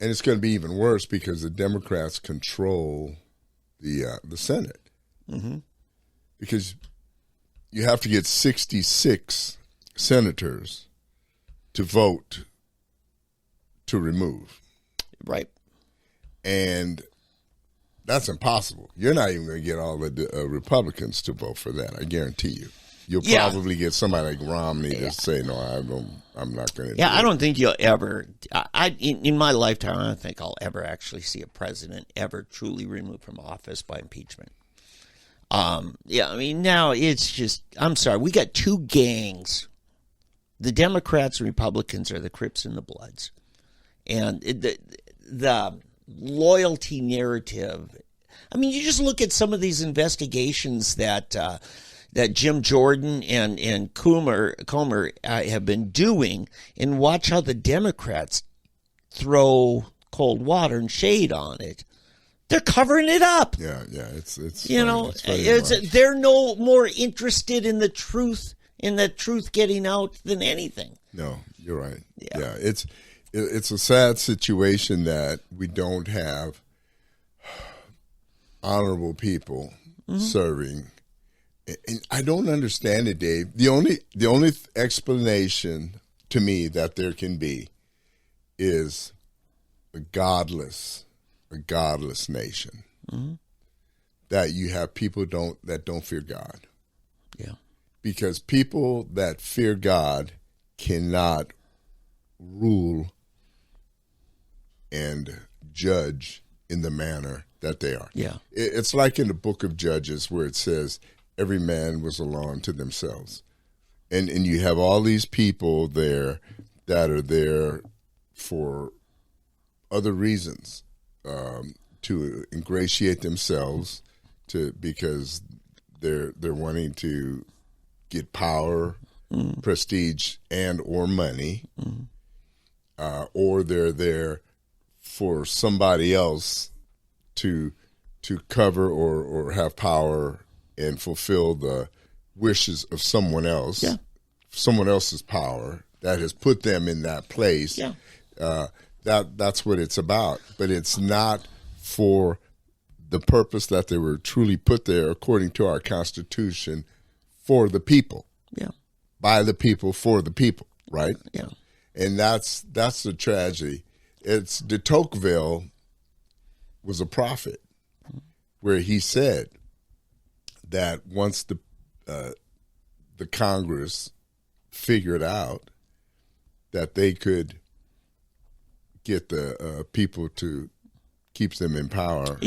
it's going to be even worse because the Democrats control the Senate, because you have to get 66 senators to vote to remove. Right. And that's impossible. You're not even going to get all the Republicans to vote for that. I guarantee you. You'll probably get somebody like Romney to say, "No, I'm not going to." Yeah, I don't think you'll ever. In my lifetime, I don't think I'll ever actually see a president ever truly removed from office by impeachment. Now it's just. I'm sorry. We got two gangs. The Democrats and Republicans are the Crips and the Bloods, and the loyalty narrative. I mean, you just look at some of these investigations that Jim Jordan and Comer have been doing, and watch how the Democrats throw cold water and shade on it. They're covering it up. Yeah, it's they're no more interested in the truth getting out than anything. No, you're right. Yeah, it's a sad situation that we don't have honorable people serving. And I don't understand it, Dave. The only explanation to me that there can be is a godless nation. That you have people that don't fear God. Yeah. Because people that fear God cannot rule and judge in the manner that they are. Yeah. It's like in the book of Judges where it says every man was a law unto themselves. And you have all these people there that are there for other reasons, to ingratiate themselves because they're wanting to get power, prestige, and or money, or they're there for somebody else to cover or have power and fulfill the wishes of someone else, someone else's power that has put them in that place. Yeah. That's what it's about. But it's not for the purpose that they were truly put there, according to our Constitution, for the people. Yeah. By the people, for the people, right? Yeah. And that's the tragedy. It's de Tocqueville was a prophet, where he said that once the Congress figured out that they could get the people to keep them in power,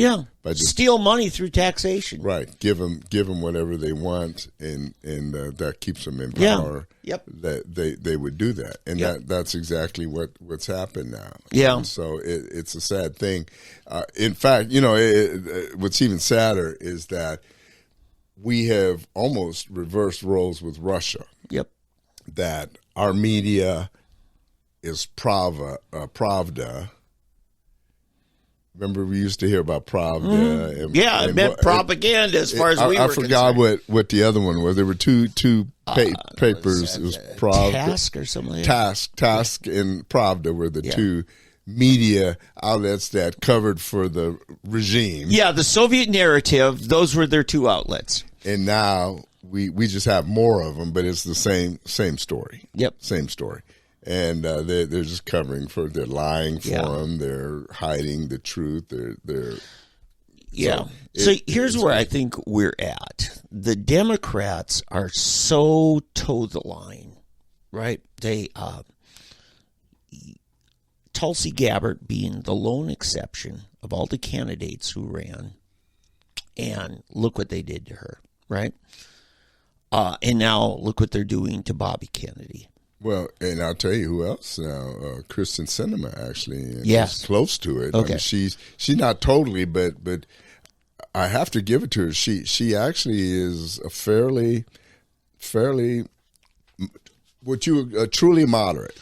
by steal money through taxation, right? Give them whatever they want, and that keeps them in power. Yep. That they would do that, and that's exactly what's happened now. Yeah. And so it's a sad thing. In fact, what's even sadder is that we have almost reversed roles with Russia. Yep. That our media is Pravda, Remember, we used to hear about Pravda. Yeah, it meant propaganda as far as we were I forgot concerned. what the other one was. There were two papers. It was Pravda. Task or something like that? Task and Pravda were the two media outlets that covered for the regime. Yeah, the Soviet narrative, those were their two outlets. And now we just have more of them, but it's the same story. Yep. Same story. And they're just covering for, they're lying for them, they're hiding the truth, they're So here's where I think we're at. The Democrats are so toe the line, right? They Tulsi Gabbard being the lone exception of all the candidates who ran, and look what they did to her, right? And now look what they're doing to Bobby Kennedy. Well, and I'll tell you who else now. Kristen Sinema actually Yes. is close to it. Okay. I mean, she's not totally, but I have to give it to her. She actually is a fairly truly moderate.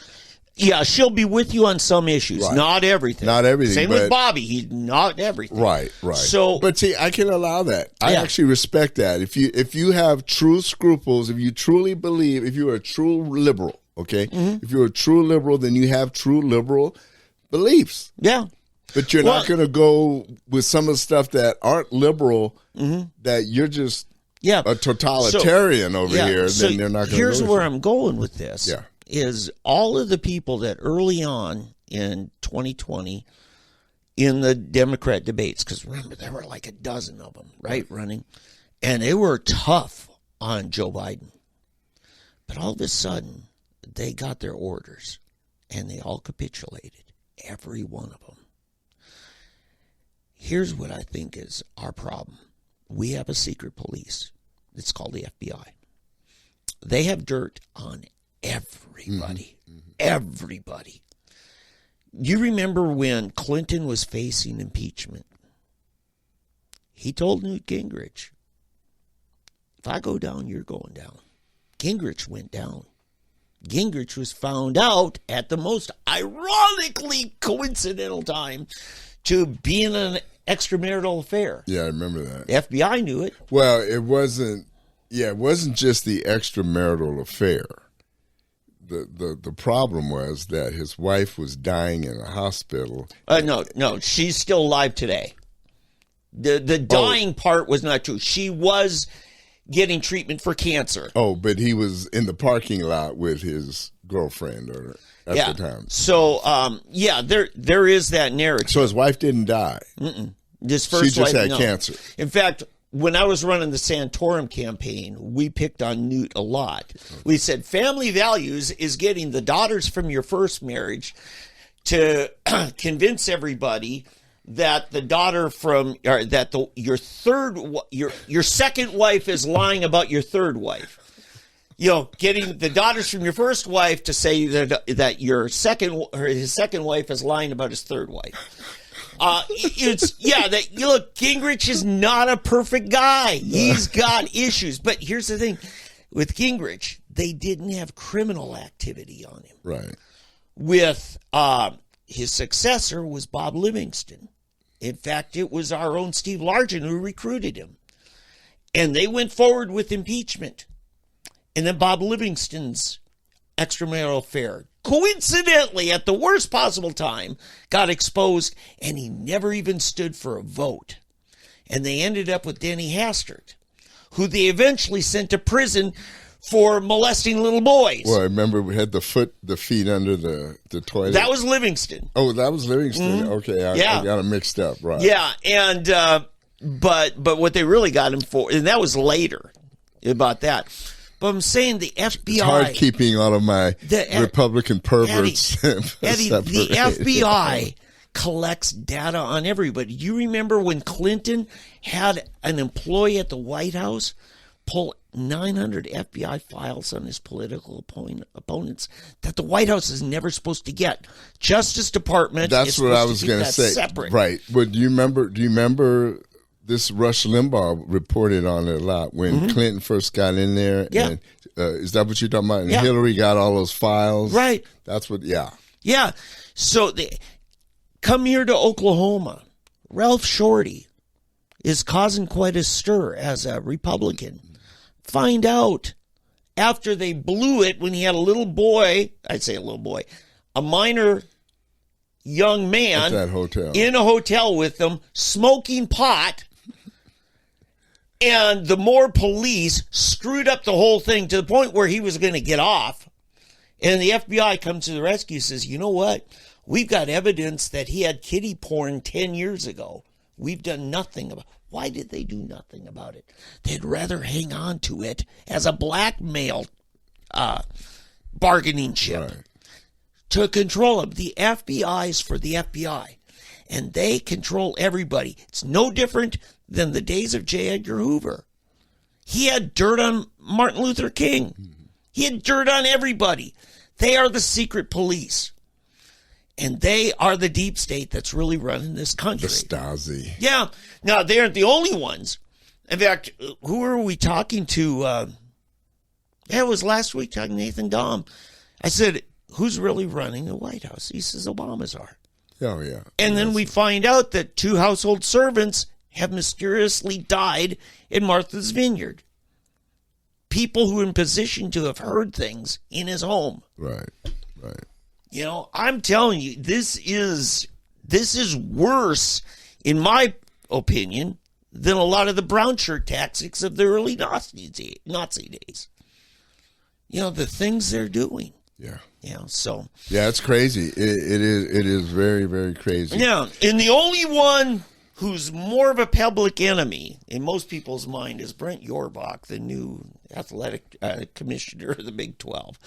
Yeah, she'll be with you on some issues, Right. not everything. Not everything, Same but- with Bobby, he's not everything. Right. So, But see, I can allow that. I Yeah. actually respect that. If you have true scruples, if you truly believe, if you're a true liberal, okay? Mm-hmm. If you're a true liberal, then you have true liberal beliefs. yeah. But you're not going to go with some of the stuff that aren't liberal, that you're just Yeah. a totalitarian over here, So then they're not going to here's go with where you. I'm going with this. Yeah. Is all of the people that early on in 2020 in the Democrat debates, because remember, there were like a dozen of them, right, running, and they were tough on Joe Biden. But all of a sudden, they got their orders, and they all capitulated, every one of them. Here's what I think is our problem. We have a secret police. It's called the FBI. They have dirt on everybody. Everybody. You remember when Clinton was facing impeachment? He told Newt Gingrich, if I go down, you're going down. Gingrich went down. Gingrich was found out at the most ironically coincidental time to be in an extramarital affair. Yeah, I remember that. The FBI knew it. Well, it wasn't just the extramarital affair. The problem was that his wife was dying in a hospital. No, she's still alive today. The dying part was not true. She was getting treatment for cancer. Oh, but he was in the parking lot with his girlfriend at the time. So, there is that narrative. So his wife didn't die. This first She just wife, had no. cancer. In fact, when I was running the Santorum campaign, we picked on Newt a lot. We said family values is getting the daughters from your first marriage to convince everybody that the daughter from your second wife is lying about your third wife. You know, getting the daughters from your first wife to say that his second wife is lying about his third wife. Look, Gingrich is not a perfect guy. He's got issues. But here's the thing. With Gingrich, they didn't have criminal activity on him. Right. With his successor was Bob Livingston. In fact, it was our own Steve Largent who recruited him. And they went forward with impeachment. And then Bob Livingston's extramarital affair, coincidentally, at the worst possible time, got exposed, and he never even stood for a vote. And they ended up with Denny Hastert, who they eventually sent to prison for molesting little boys. Well, I remember we had the feet under the toilet. That was Livingston. Oh, that was Livingston. Okay, I got them mixed up, right? Yeah, and but what they really got him for, and that was later about that. But I'm saying the FBI. It's hard keeping all of my Republican perverts Eddie, the FBI collects data on everybody. You remember when Clinton had an employee at the White House pull 900 FBI files on his political opponents that the White House is never supposed to get. Justice Department. That's what I was going to say. Separate. Right. But do you remember this Rush Limbaugh reported on it a lot when Clinton first got in there? Yeah. And, is that what you're talking about? And Yeah. Hillary got all those files. Right. That's what. Yeah. Yeah. So they come here to Oklahoma. Ralph Shorty is causing quite a stir as a Republican. Find out after they blew it when he had a little boy, I'd say a little boy, a minor young man at that hotel. In a hotel with them, smoking pot. And the more police screwed up the whole thing to the point where he was going to get off. And the FBI comes to the rescue and says, you know what? We've got evidence that he had kiddie porn 10 years ago. We've done nothing about it. Why did they do nothing about it? They'd rather hang on to it as a blackmail bargaining chip Right. to control them. The FBI is for the FBI, and they control everybody. It's no different than the days of J. Edgar Hoover. He had dirt on Martin Luther King. He had dirt on everybody. They are the secret police. And they are the deep state that's really running this country. The Stasi. Yeah. Now, they aren't the only ones. In fact, who were we talking to? It was last week, talking to Nathan Dahm. I said, who's really running the White House? He says Obama's are. Oh, yeah. And then we find out that 2 household servants have mysteriously died in Martha's Vineyard. People who are in position to have heard things in his home. Right, right. You know, I'm telling you, this is worse, in my opinion, than a lot of the brown shirt tactics of the early Nazi days. You know, the things they're doing. Yeah. You know, so. Yeah, it's crazy. It is very, very crazy. Yeah, and the only one who's more of a public enemy in most people's mind is Brent Yorbach, the new athletic commissioner of the Big 12.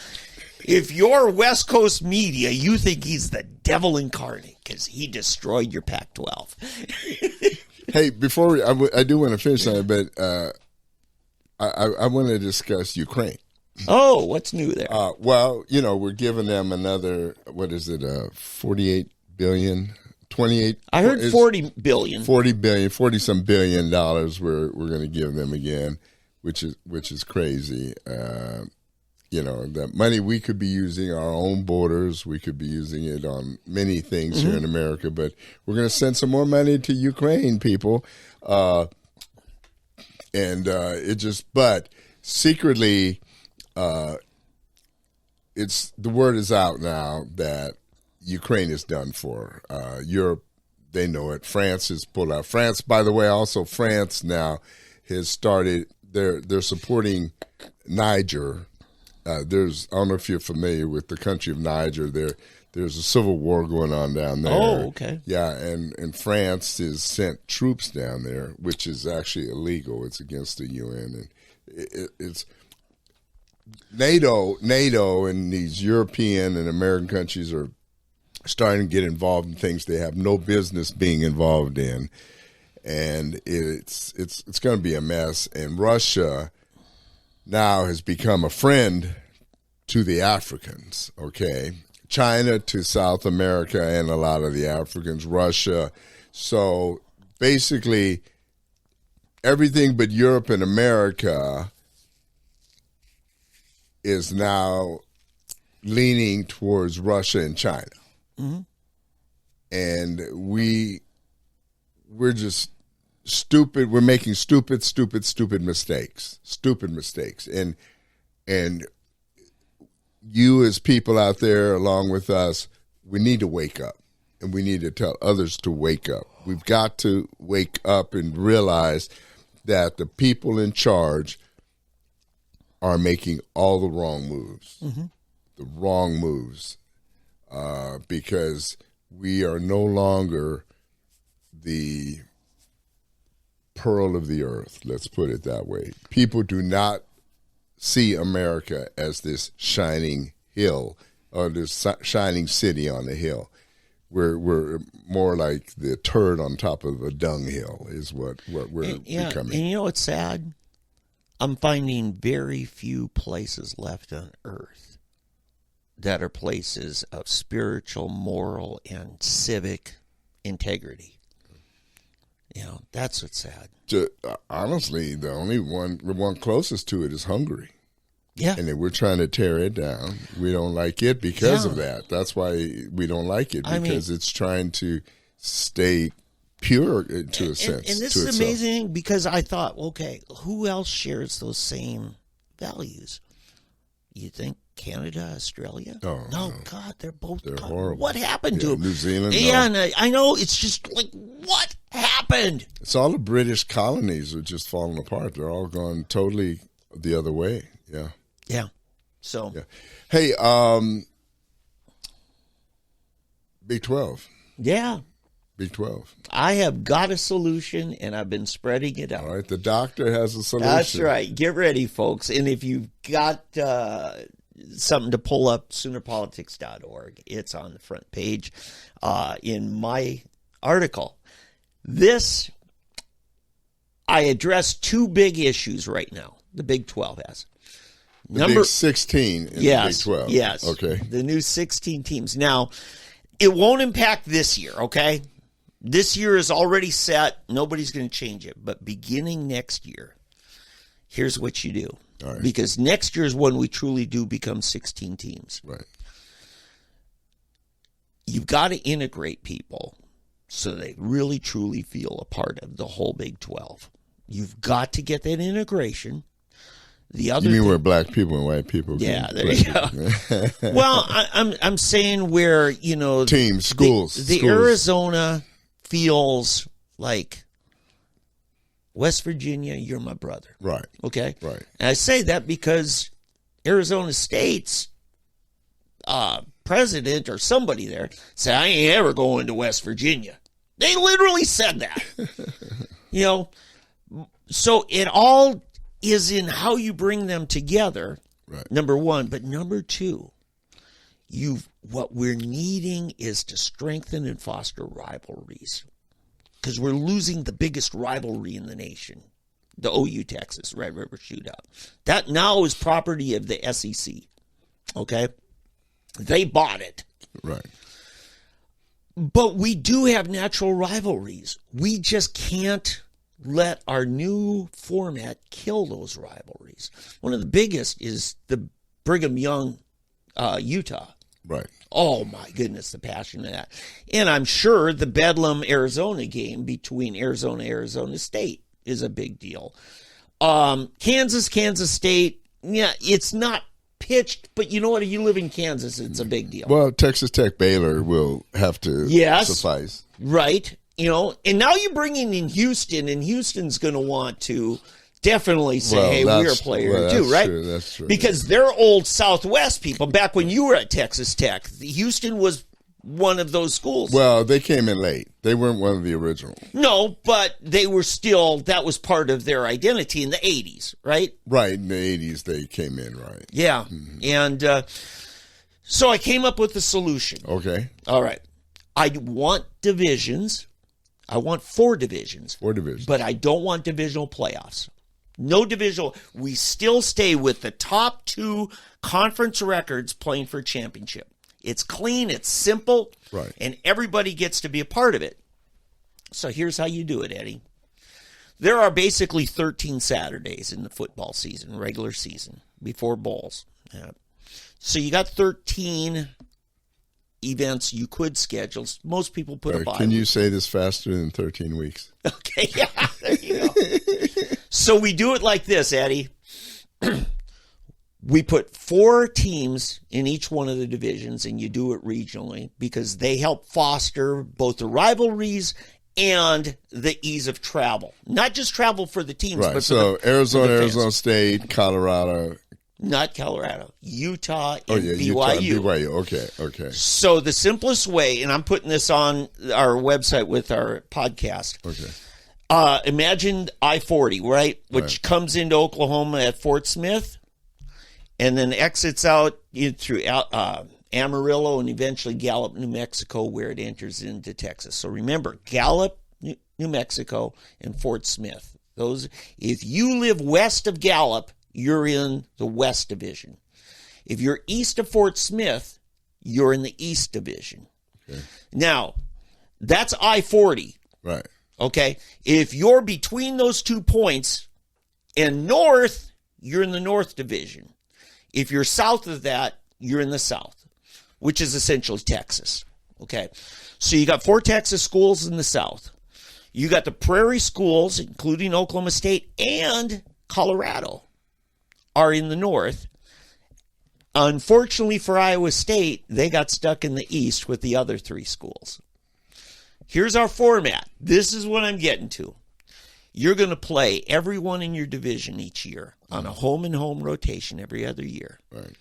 If you're West Coast media, you think he's the devil incarnate because he destroyed your Pac-12. Hey, before I do want to finish on it, but I want to discuss Ukraine. Oh, what's new there? Well, you know, we're giving them another, what is it, 48 billion, 28? I heard 40 billion. 40 billion, 40-some billion dollars we're going to give them again, which is crazy. You know, that money we could be using our own borders. We could be using it on many things here in America, but we're going to send some more money to Ukraine, people. But secretly, it's the word is out now that Ukraine is done for. Europe, they know it. France has pulled out. France, by the way, also France now has started. They're supporting Niger. I don't know if you're familiar with the country of Niger. There's a civil war going on down there. Oh, okay. Yeah, and France has sent troops down there, which is actually illegal. It's against the UN, and it's NATO and these European and American countries are starting to get involved in things they have no business being involved in, and it's going to be a mess. And Russia now has become a friend to the Africans, okay? China to South America and a lot of the Africans, Russia. So basically everything but Europe and America is now leaning towards Russia and China. Mm-hmm. And we're just stupid. We're making stupid mistakes. Stupid mistakes. And you as people out there along with us, we need to wake up. And we need to tell others to wake up. We've got to wake up and realize that the people in charge are making all the wrong moves. Mm-hmm. The wrong moves. Because we are no longer the pearl of the earth, let's put it that way. People do not see America as this shining hill or this shining city on the hill. We're more like the turd on top of a dunghill is what we're becoming. And you know what's sad? I'm finding very few places left on earth that are places of spiritual, moral, and civic integrity. You know, that's what's sad. Honestly, the one closest to it is Hungary. Yeah. And we're trying to tear it down. We don't like it because of that. That's why we don't like it, because it's trying to stay pure to a sense. And this to is itself. amazing because I thought, okay, who else shares those same values? You think Canada, Australia? Oh, no, no. God, they're horrible. What happened to them? New Zealand? Yeah, no. and I know it's just like, what happened? It's all the British colonies are just falling apart. They're all going totally the other way. Yeah. Yeah. So. Yeah. Hey, Big 12. Yeah. Big 12. I have got a solution, and I've been spreading it out. All right. The doctor has a solution. That's right. Get ready, folks. And if you've got something to pull up, SoonerPolitics.org. It's on the front page in my article. I address two big issues right now. The Big 12 has. Big 16 in the Big 12. Yes. Okay. The new 16 teams. Now, it won't impact this year, okay? This year is already set. Nobody's going to change it. But beginning next year, here's what you do. All right. Because next year is when we truly do become 16 teams. Right. You've got to integrate people so they really, truly feel a part of the whole Big 12. You've got to get that integration. The other you mean where black people and white people? Yeah, there you go. Well, I'm saying where, you know, teams, schools, the schools. Arizona feels like West Virginia, you're my brother. Right. Okay? Right. And I say that because Arizona State's president or somebody there said, I ain't ever going to West Virginia. They literally said that. You know, so it all is in how you bring them together, right. Number one. But number two, what we're needing is to strengthen and foster rivalries. Because we're losing the biggest rivalry in the nation, the OU Texas Red River Shootout. That now is property of the SEC. Okay? They bought it. Right. But we do have natural rivalries. We just can't let our new format kill those rivalries. One of the biggest is the Brigham Young, Utah. Right. Oh, my goodness, the passion of that. And I'm sure the Bedlam, Arizona game between Arizona State is a big deal. Kansas State, yeah, it's not pitched, but you know what? If you live in Kansas, it's a big deal. Well, Texas Tech Baylor will have to suffice. Right. You know, and now you're bringing in Houston, and Houston's going to want to definitely say, hey, we're a player too, right? True, that's true. Because they're old Southwest people. Back when you were at Texas Tech, Houston was one of those schools. Well, they came in late. They weren't one of the original. No, but they were still, that was part of their identity in the 80s, right? Right. In the 80s, they came in, right. Yeah. Mm-hmm. And so I came up with a solution. Okay. All right. I want divisions. I want 4 divisions. 4 divisions. But I don't want divisional playoffs. No divisional. We still stay with the top 2 conference records playing for championship. It's clean, it's simple, right, and everybody gets to be a part of it. So here's how you do it, Eddie. There are basically 13 Saturdays in the football season, regular season, before bowls. So you got 13 events you could schedule. Most people put a bye. Can you say this faster than 13 weeks? Okay, yeah, there you go. So we do it like this, Eddie. We put 4 teams in each one of the divisions, and you do it regionally because they help foster both the rivalries and the ease of travel. Not just travel for the teams, right. but so for Arizona State, Colorado. Not Colorado. Utah and BYU. BYU. Okay. So the simplest way, and I'm putting this on our website with our podcast. Okay. Imagine I-40, right? Which comes into Oklahoma at Fort Smith and then exits out through Amarillo and eventually Gallup, New Mexico, where it enters into Texas. So remember, Gallup, New Mexico, and Fort Smith. Those, if you live west of Gallup, you're in the West Division. If you're east of Fort Smith, you're in the East Division. Okay. Now, that's I-40. Right. Okay? If you're between those 2 points and north, you're in the North Division. If you're south of that, you're in the South, which is essentially Texas. Okay? So you got 4 Texas schools in the South. You got the prairie schools, including Oklahoma State and Colorado, are in the north. Unfortunately for Iowa State, they got stuck in the east with the other 3 schools. Here's our format. This is what I'm getting to. You're going to play everyone in your division each year on a home-and-home rotation every other year. Right.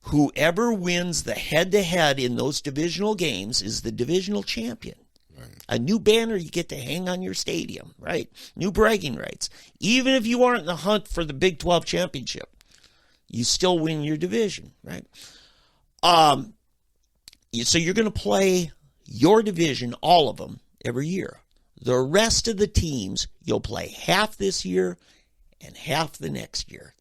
Whoever wins the head-to-head in those divisional games is the divisional champion. Right. A new banner you get to hang on your stadium, right? New bragging rights. Even if you aren't in the hunt for the Big 12 championship, you still win your division, right? So you're going to play your division, all of them, every year. The rest of the teams, you'll play half this year and half the next year.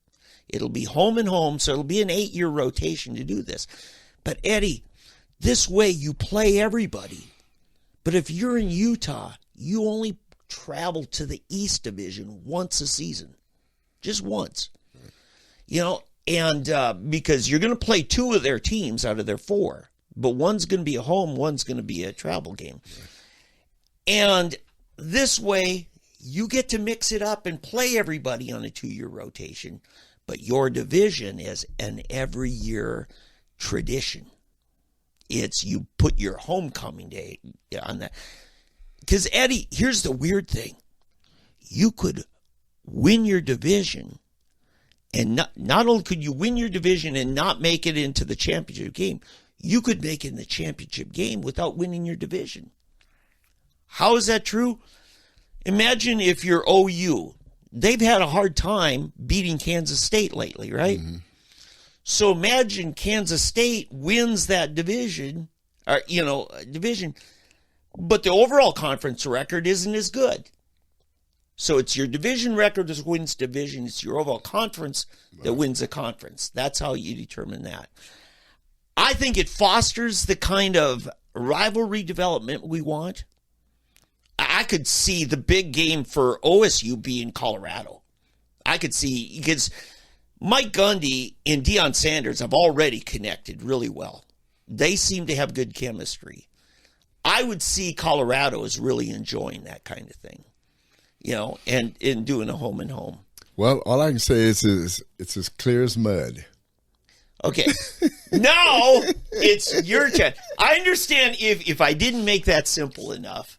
It'll be home and home, so it'll be an 8-year rotation to do this. But, Eddie, this way you play everybody. But if you're in Utah, you only travel to the East Division once a season. Just once. You know, and because you're going to play 2 of their teams out of their 4. But one's going to be a home, one's going to be a travel game. And this way, you get to mix it up and play everybody on a 2-year rotation. But your division is an every year tradition. It's you put your homecoming day on that. Because, Eddie, here's the weird thing. You could win your division, and not only could you win your division and not make it into the championship game, you could make it in the championship game without winning your division. How is that true? Imagine if you're OU. They've had a hard time beating Kansas State lately, right? Mm-hmm. So imagine Kansas State wins that division, but the overall conference record isn't as good. So it's your division record that wins division. It's your overall conference that wins a conference. That's how you determine that. I think it fosters the kind of rivalry development we want. I could see the big game for OSU being Colorado. I could see, because Mike Gundy and Deion Sanders have already connected really well. They seem to have good chemistry. I would see Colorado as really enjoying that kind of thing, and doing a home and home. Well, all I can say is it's as clear as mud. Okay. Now it's your chance. I understand if I didn't make that simple enough.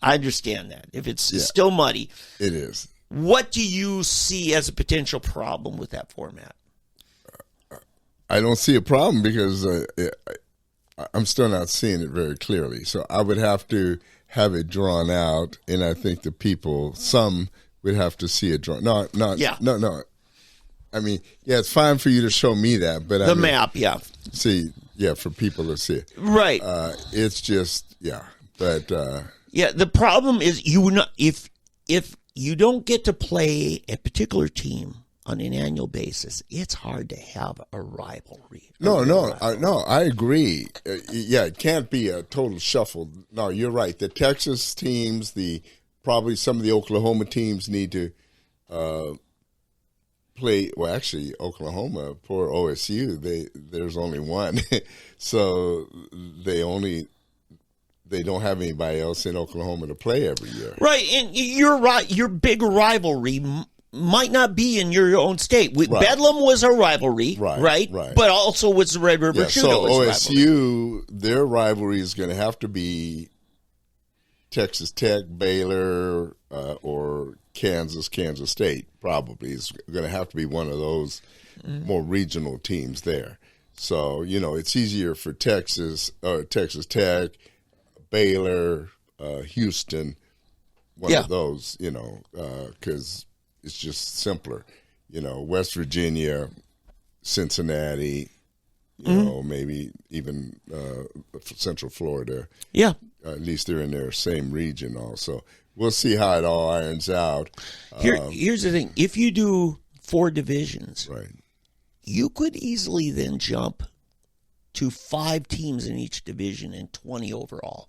I understand that. If it's still muddy. It is. What do you see as a potential problem with that format? I don't see a problem because I'm still not seeing it very clearly. So I would have to have it drawn out, and I think some would have to see it drawn. No. I mean, it's fine for you to show me that, but the map, See, for people to see it. Right. It's just, but the problem is if you don't get to play a particular team on an annual basis, it's hard to have a rivalry. I agree. It can't be a total shuffle. No, you're right. The Texas teams, probably some of the Oklahoma teams need to play. Well, actually, Oklahoma, poor OSU, there's only one, so they don't have anybody else in Oklahoma to play every year. Right, and you're right. Your big rivalry might not be in your own state. Right. Bedlam was a rivalry, right? But also was the Red River Shooter. So OSU, their rivalry is going to have to be Texas Tech, Baylor, or Kansas State. Probably is going to have to be one of those more regional teams there. So it's easier for Texas Tech, Baylor, Houston, one of those, because it's just simpler. West Virginia, Cincinnati, maybe even Central Florida. Yeah. At least they're in their same region also. We'll see how it all irons out. Here's the thing. If you do 4 divisions, you could easily then jump to 5 teams in each division and 20 overall.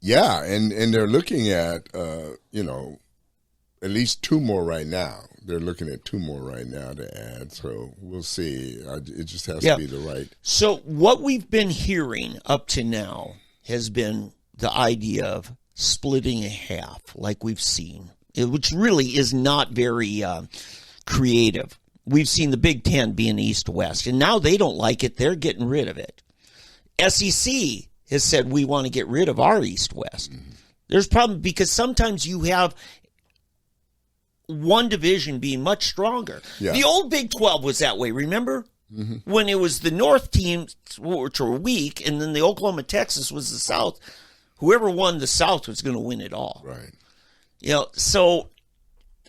Yeah, and they're looking at, at least 2 more right now. They're looking at 2 more right now to add, so we'll see. It just has to be the right. So what we've been hearing up to now has been the idea of splitting in half like we've seen, which really is not very creative. We've seen the Big Ten being East-West, and now they don't like it. They're getting rid of it. SEC has said we want to get rid of our East-West. Mm-hmm. There's a problem because sometimes you have one division being much stronger. Yeah. The old Big 12 was that way, remember? Mm-hmm. When it was the North teams, which were weak, and then the Oklahoma, Texas was the South. Whoever won the South was going to win it all. Right. You know, so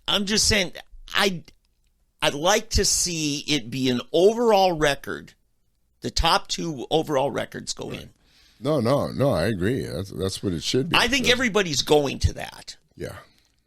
I'm just saying, I'd like to see it be an overall record. The top 2 overall records go in. No, I agree. That's what it should be. I think everybody's going to that. Yeah.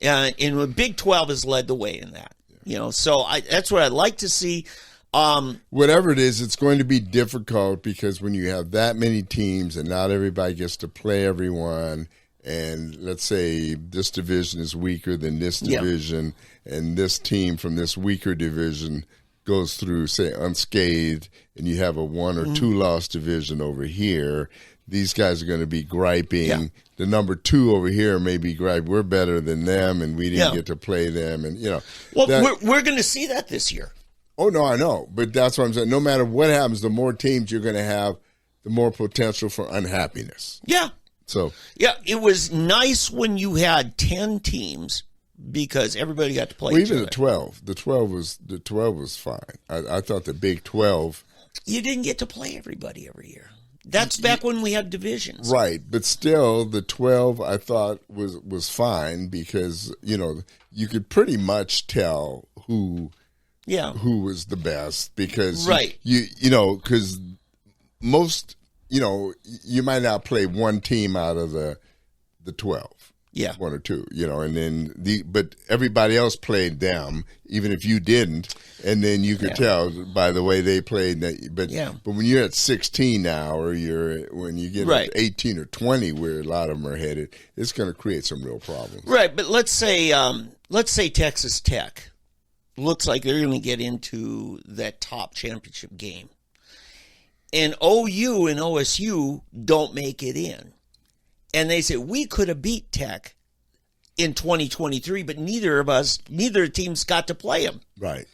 And the Big 12 has led the way in that. Yeah. You know, so that's what I'd like to see. Whatever it is, it's going to be difficult because when you have that many teams and not everybody gets to play everyone, and let's say this division is weaker than this division, and this team from this weaker division goes through, say, unscathed, and you have a 1 or 2 loss division over here, these guys are going to be griping. Yeah. The number 2 over here may be griping, we're better than them, and we didn't get to play them, and Well, we're going to see that this year. Oh, no, I know, but that's what I'm saying. No matter what happens, the more teams you're going to have, the more potential for unhappiness. Yeah. So. Yeah, it was nice when you had 10 teams because everybody got to play. Well, even the 12. The 12 was fine. I thought the Big 12. You didn't get to play everybody every year. That's back when we had divisions. Right, but still, the 12 I thought was fine because, you could pretty much tell who was the best because because most you might not play one team out of the 12. Yeah. 1 or 2, and then but everybody else played them, even if you didn't, and then you could tell by the way they played. But when you're at 16 now, or when you get at 18 or 20, where a lot of them are headed, it's going to create some real problems. Right, but let's say Texas Tech looks like they're going to get into that top championship game, and OU and OSU don't make it in. And they say, we could have beat Tech in 2023, but neither teams got to play them. Right.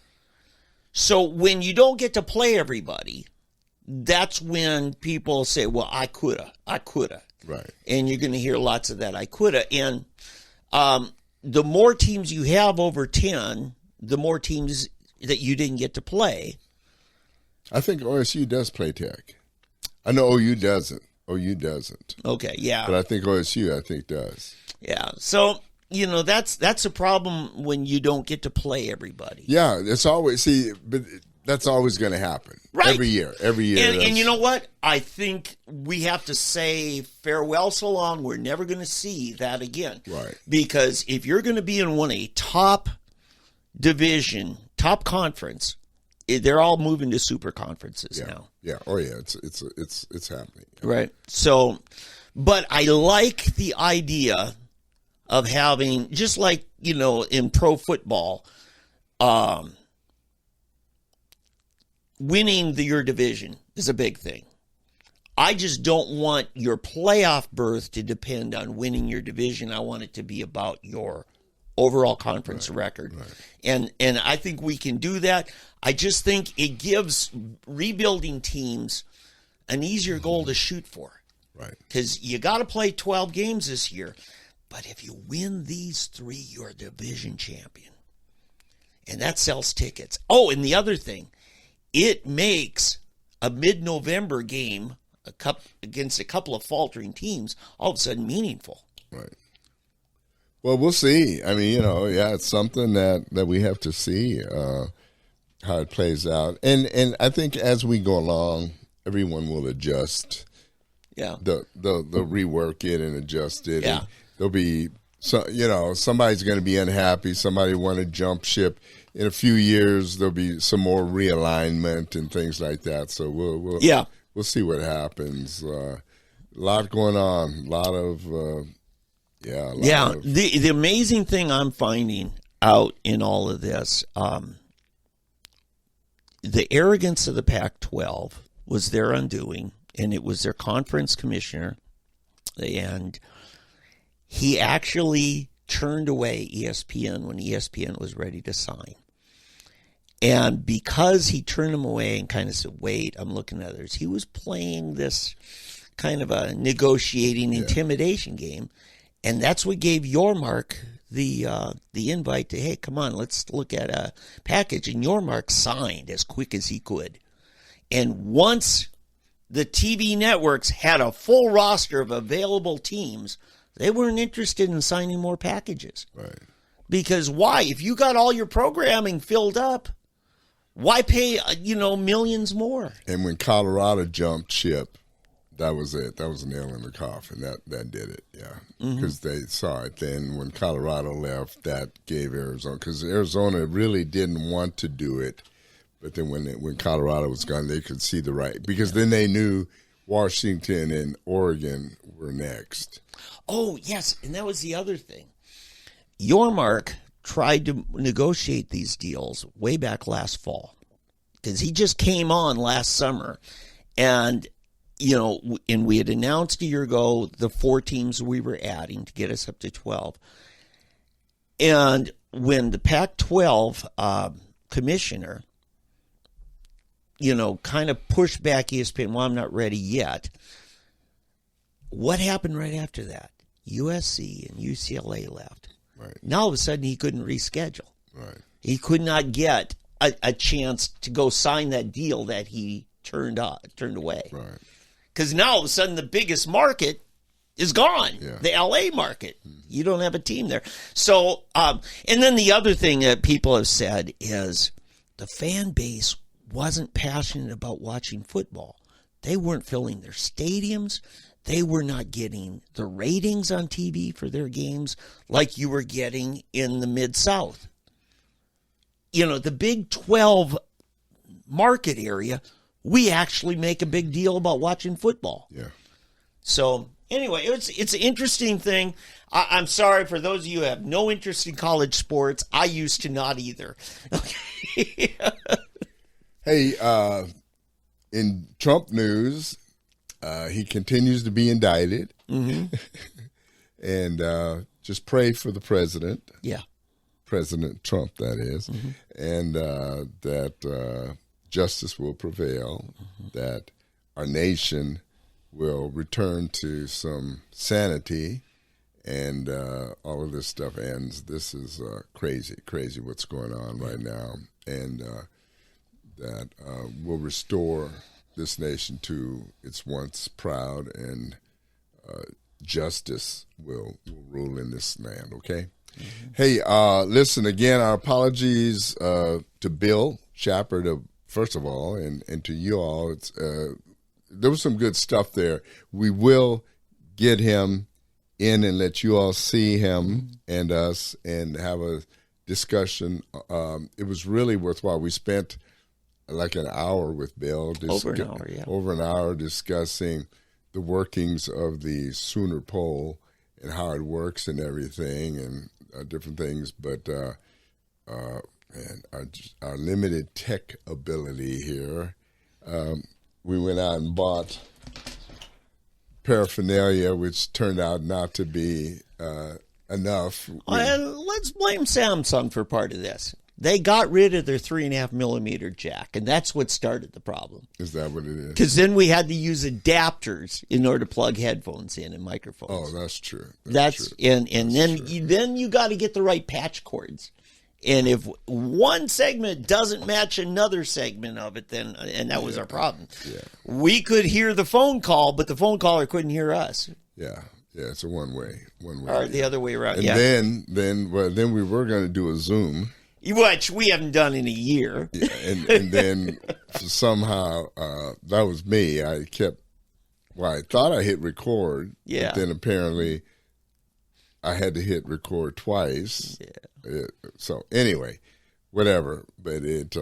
So when you don't get to play everybody, that's when people say, well, I coulda. Right. And you're going to hear lots of that, I coulda. And the more teams you have over 10, the more teams that you didn't get to play. I think OSU does play Tech. I know OU doesn't. OU doesn't. Okay, yeah. But I think OSU, does. Yeah. So, that's a problem when you don't get to play everybody. Yeah, it's always, but that's always going to happen. Right. Every year. And you know what? I think we have to say farewell so long. We're never going to see that again. Right. Because if you're going to be in a top division, top conference, they're all moving to super conferences now. Yeah. Oh yeah. It's happening. Right. So, but I like the idea of having, just like, in pro football, winning your division is a big thing. I just don't want your playoff berth to depend on winning your division. I want it to be about your overall conference record. Right. And I think we can do that. I just think it gives rebuilding teams an easier goal to shoot for. Right. Because you got to play 12 games this year. But if you win these 3, you're a division champion. And that sells tickets. Oh, and the other thing, it makes a mid-November game against a couple of faltering teams all of a sudden meaningful. Right. Well, we'll see. I mean, it's something that we have to see how it plays out. And I think as we go along, everyone will adjust. Yeah. They'll rework it and adjust it. Yeah. And there'll be, somebody's going to be unhappy. Somebody want to jump ship. In a few years, there'll be some more realignment and things like that. So we'll see what happens. A lot going on. A lot of The amazing thing I'm finding out in all of this, the arrogance of the Pac-12 was their undoing, and it was their conference commissioner, and he actually turned away ESPN when ESPN was ready to sign. And because he turned him away and kind of said, wait, I'm looking at others, he was playing this kind of a negotiating intimidation game. And that's what gave Yormark the invite to, hey, come on, let's look at a package. And Yormark signed as quick as he could. And once the TV networks had a full roster of available teams, they weren't interested in signing more packages. Right. Because why? If you got all your programming filled up, why pay, millions more? And when Colorado jumped ship, that was it. That was a nail in the coffin. That did it, yeah. Because they saw it. Then when Colorado left, that gave Arizona, because Arizona really didn't want to do it. But then when Colorado was gone, they could see the right. Because then they knew Washington and Oregon were next. Oh, yes, and that was the other thing. Yormark tried to negotiate these deals way back last fall because he just came on last summer. And, and we had announced a year ago the 4 teams we were adding to get us up to 12. And when the Pac-12 commissioner, kind of pushed back ESPN, well, I'm not ready yet. What happened right after that? USC and UCLA left. Right. Now all of a sudden he couldn't reschedule. Right. He could not get a chance to go sign that deal that he turned away. Right. Because now all of a sudden the biggest market is gone. Yeah. The LA market. You don't have a team there. So, and then the other thing that people have said is the fan base wasn't passionate about watching football. They weren't filling their stadiums. They were not getting the ratings on TV for their games like you were getting in the Mid-South. The Big 12 market area, we actually make a big deal about watching football. Yeah. So, anyway, it's an interesting thing. I'm sorry for those of you who have no interest in college sports. I used to not either. Okay. Hey, in Trump news, he continues to be indicted. Mm-hmm. And just pray for the president. Yeah. President Trump, that is. Mm-hmm. And that justice will prevail, that our nation will return to some sanity, and all of this stuff ends. This is crazy what's going on right now. And that will restore this nation to its once proud, and justice will rule in this land, okay? Mm-hmm. Hey, listen, again, our apologies to Bill Shapard, first of all, and to you all. It's there was some good stuff there. We will get him in and let you all see him and us and have a discussion. It was really worthwhile. We spent like an hour with Bill. Over an hour, yeah. Over an hour discussing the workings of the SoonerPoll and how it works and everything, and different things. But and our limited tech ability here, we went out and bought paraphernalia, which turned out not to be enough. Let's blame Samsung for part of this. They got rid of their 3.5 millimeter jack, and that's what started the problem. Is that what it is? Because then we had to use adapters in order to plug headphones in and microphones. Oh, that's true. That's true. And then you got to get the right patch cords. And if one segment doesn't match another segment of it, then and that was our problem. Yeah. We could hear the phone call, but the phone caller couldn't hear us. Yeah. Yeah, it's a one way. Or the other way around. And then we were going to do a Zoom, which we haven't done in a year. Yeah, and then somehow that was me. I thought I hit record. Yeah. But then apparently I had to hit record twice. Yeah. So anyway, whatever. But it,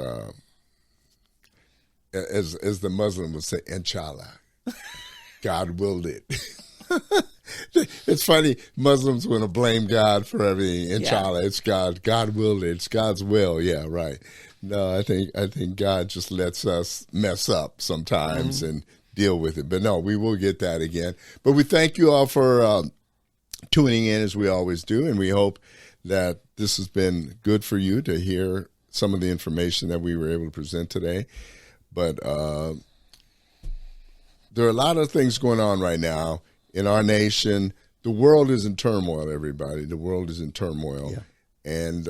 as the Muslim would say, inshallah, God willed it. It's funny, Muslims want to blame God for everything. Inshallah, it's God. God willed it. It's God's will. Yeah, right. No, I think God just lets us mess up sometimes and deal with it. But no, we will get that again. But we thank you all for tuning in as we always do, and we hope that this has been good for you to hear some of the information that we were able to present today. But there are a lot of things going on right now in our nation. The world is in turmoil, everybody. The world is in turmoil. Yeah. And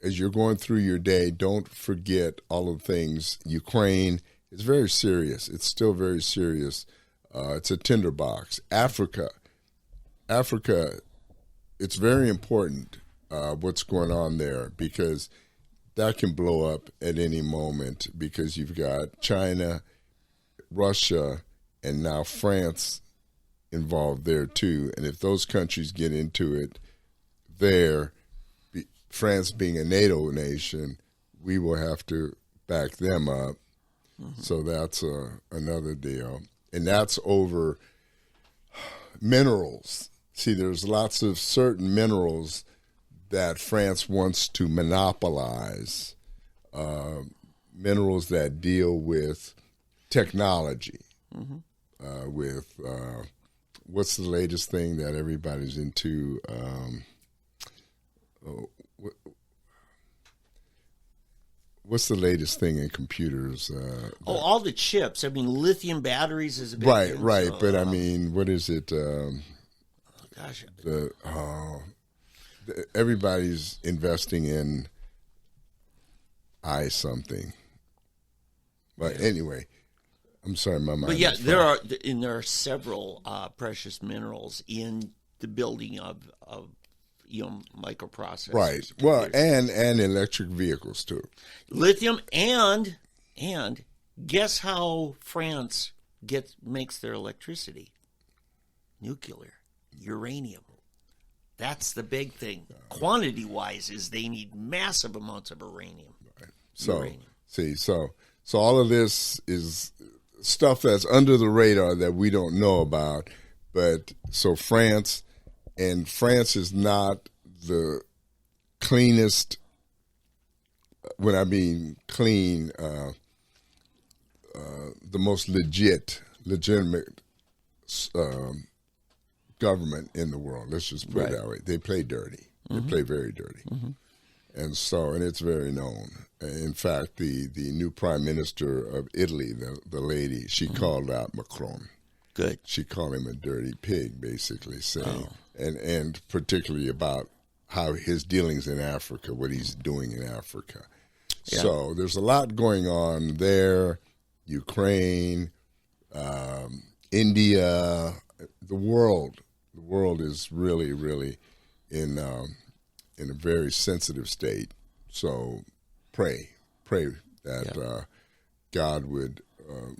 as you're going through your day, don't forget all of the things. Ukraine is very serious. It's still very serious. It's a tinderbox. Africa, it's very important what's going on there, because that can blow up at any moment, because you've got China, Russia, and now France involved there too. And if those countries get into it there, France being a NATO nation, we will have to back them up. Mm-hmm. So that's another deal. And that's over minerals. See, there's lots of certain minerals that France wants to monopolize, minerals that deal with technology, with what's the latest thing that everybody's into? What's the latest thing in computers? All the chips. I mean, lithium batteries is a big right, thing, right. So, but I mean, what is it? Gosh. Everybody's investing in something. But anyway, I'm sorry, my mind. But yeah, there are several precious minerals in the building of microprocessors. Right. Well, and electric vehicles too. Lithium and guess how France makes their electricity? Nuclear, uranium. That's the big thing. Quantity-wise, is they need massive amounts of uranium. Right. So all of this is stuff that's under the radar that we don't know about. But so France is not the cleanest. When I mean clean, the most legitimate government in the world. Let's just put it that way. They play dirty. They play very dirty. And it's very known. In fact, the new prime minister of Italy, the lady, she called out Macron. Good. She called him a dirty pig, basically saying, and particularly about how his dealings in Africa, what he's doing in Africa. Yeah. So there's a lot going on there. Ukraine, India, the world is really, really in a very sensitive state. So pray that God would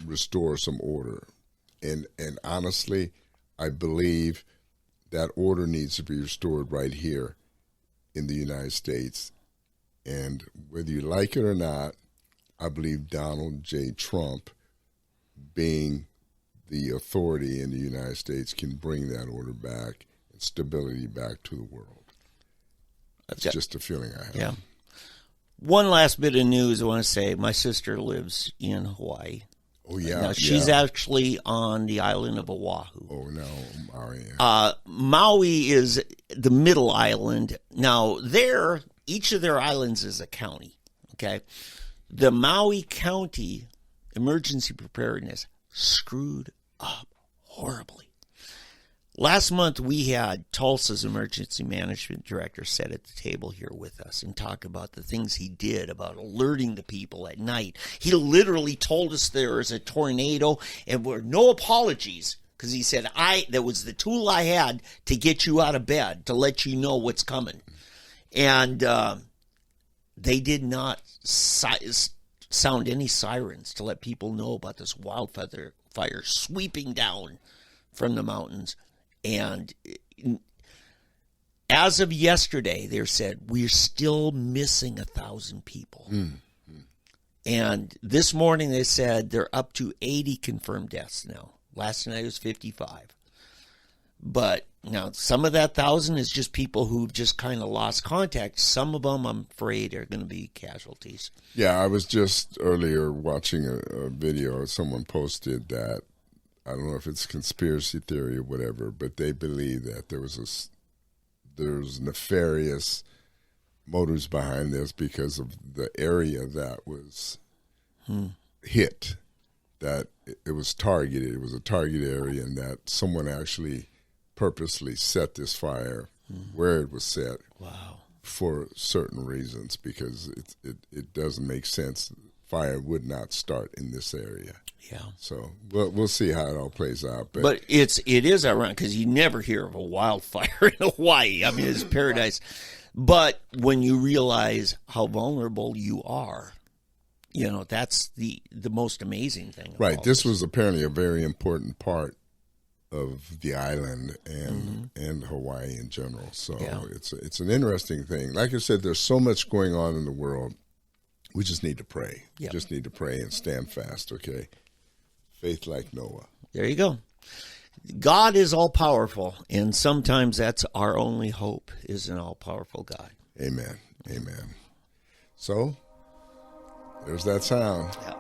restore some order. And honestly, I believe that order needs to be restored right here in the United States. And whether you like it or not, I believe Donald J. Trump, being the authority in the United States, can bring that order back and stability back to the world. That's just a feeling I have. Yeah. One last bit of news I want to say. My sister lives in Hawaii. Oh, yeah. Now, she's actually on the island of Oahu. Oh, no, Maui. Maui is the middle island. Now, each of their islands is a county, okay? The Maui County emergency preparedness screwed up horribly. Last month, we had Tulsa's emergency management director sit at the table here with us and talk about the things he did about alerting the people at night. He literally told us there was a tornado and were no apologies, because he said, that was the tool I had to get you out of bed, to let you know what's coming. And they did not sound any sirens to let people know about this wildfire sweeping down from the mountains. And as of yesterday, they said, we're still missing 1,000 people. And this morning they said they're up to 80 confirmed deaths now. Last night it was 55. But now some of that 1,000 is just people who've just kind of lost contact. Some of them, I'm afraid, are going to be casualties. Yeah, I was just earlier watching a video. Someone posted that I don't know if it's conspiracy theory or whatever, but they believe that there's nefarious motives behind this because of the area that was hit, that it was targeted. It was a target area, and that someone actually purposely set this fire where it was set. Wow. For certain reasons, because it doesn't make sense. Fire would not start in this area. Yeah. So we'll see how it all plays out. But it is ironic because you never hear of a wildfire in Hawaii. I mean, it's paradise. But when you realize how vulnerable you are, you know, that's the most amazing thing. Right. This was apparently a very important part of the island and Hawaii in general. So it's an interesting thing. Like I said, there's so much going on in the world. We just need to pray. Yep. Just need to pray and stand fast, okay? Faith like Noah. There you go. God is all-powerful, and sometimes that's our only hope, is an all-powerful God. Amen. Amen. So, there's that sound. Yeah.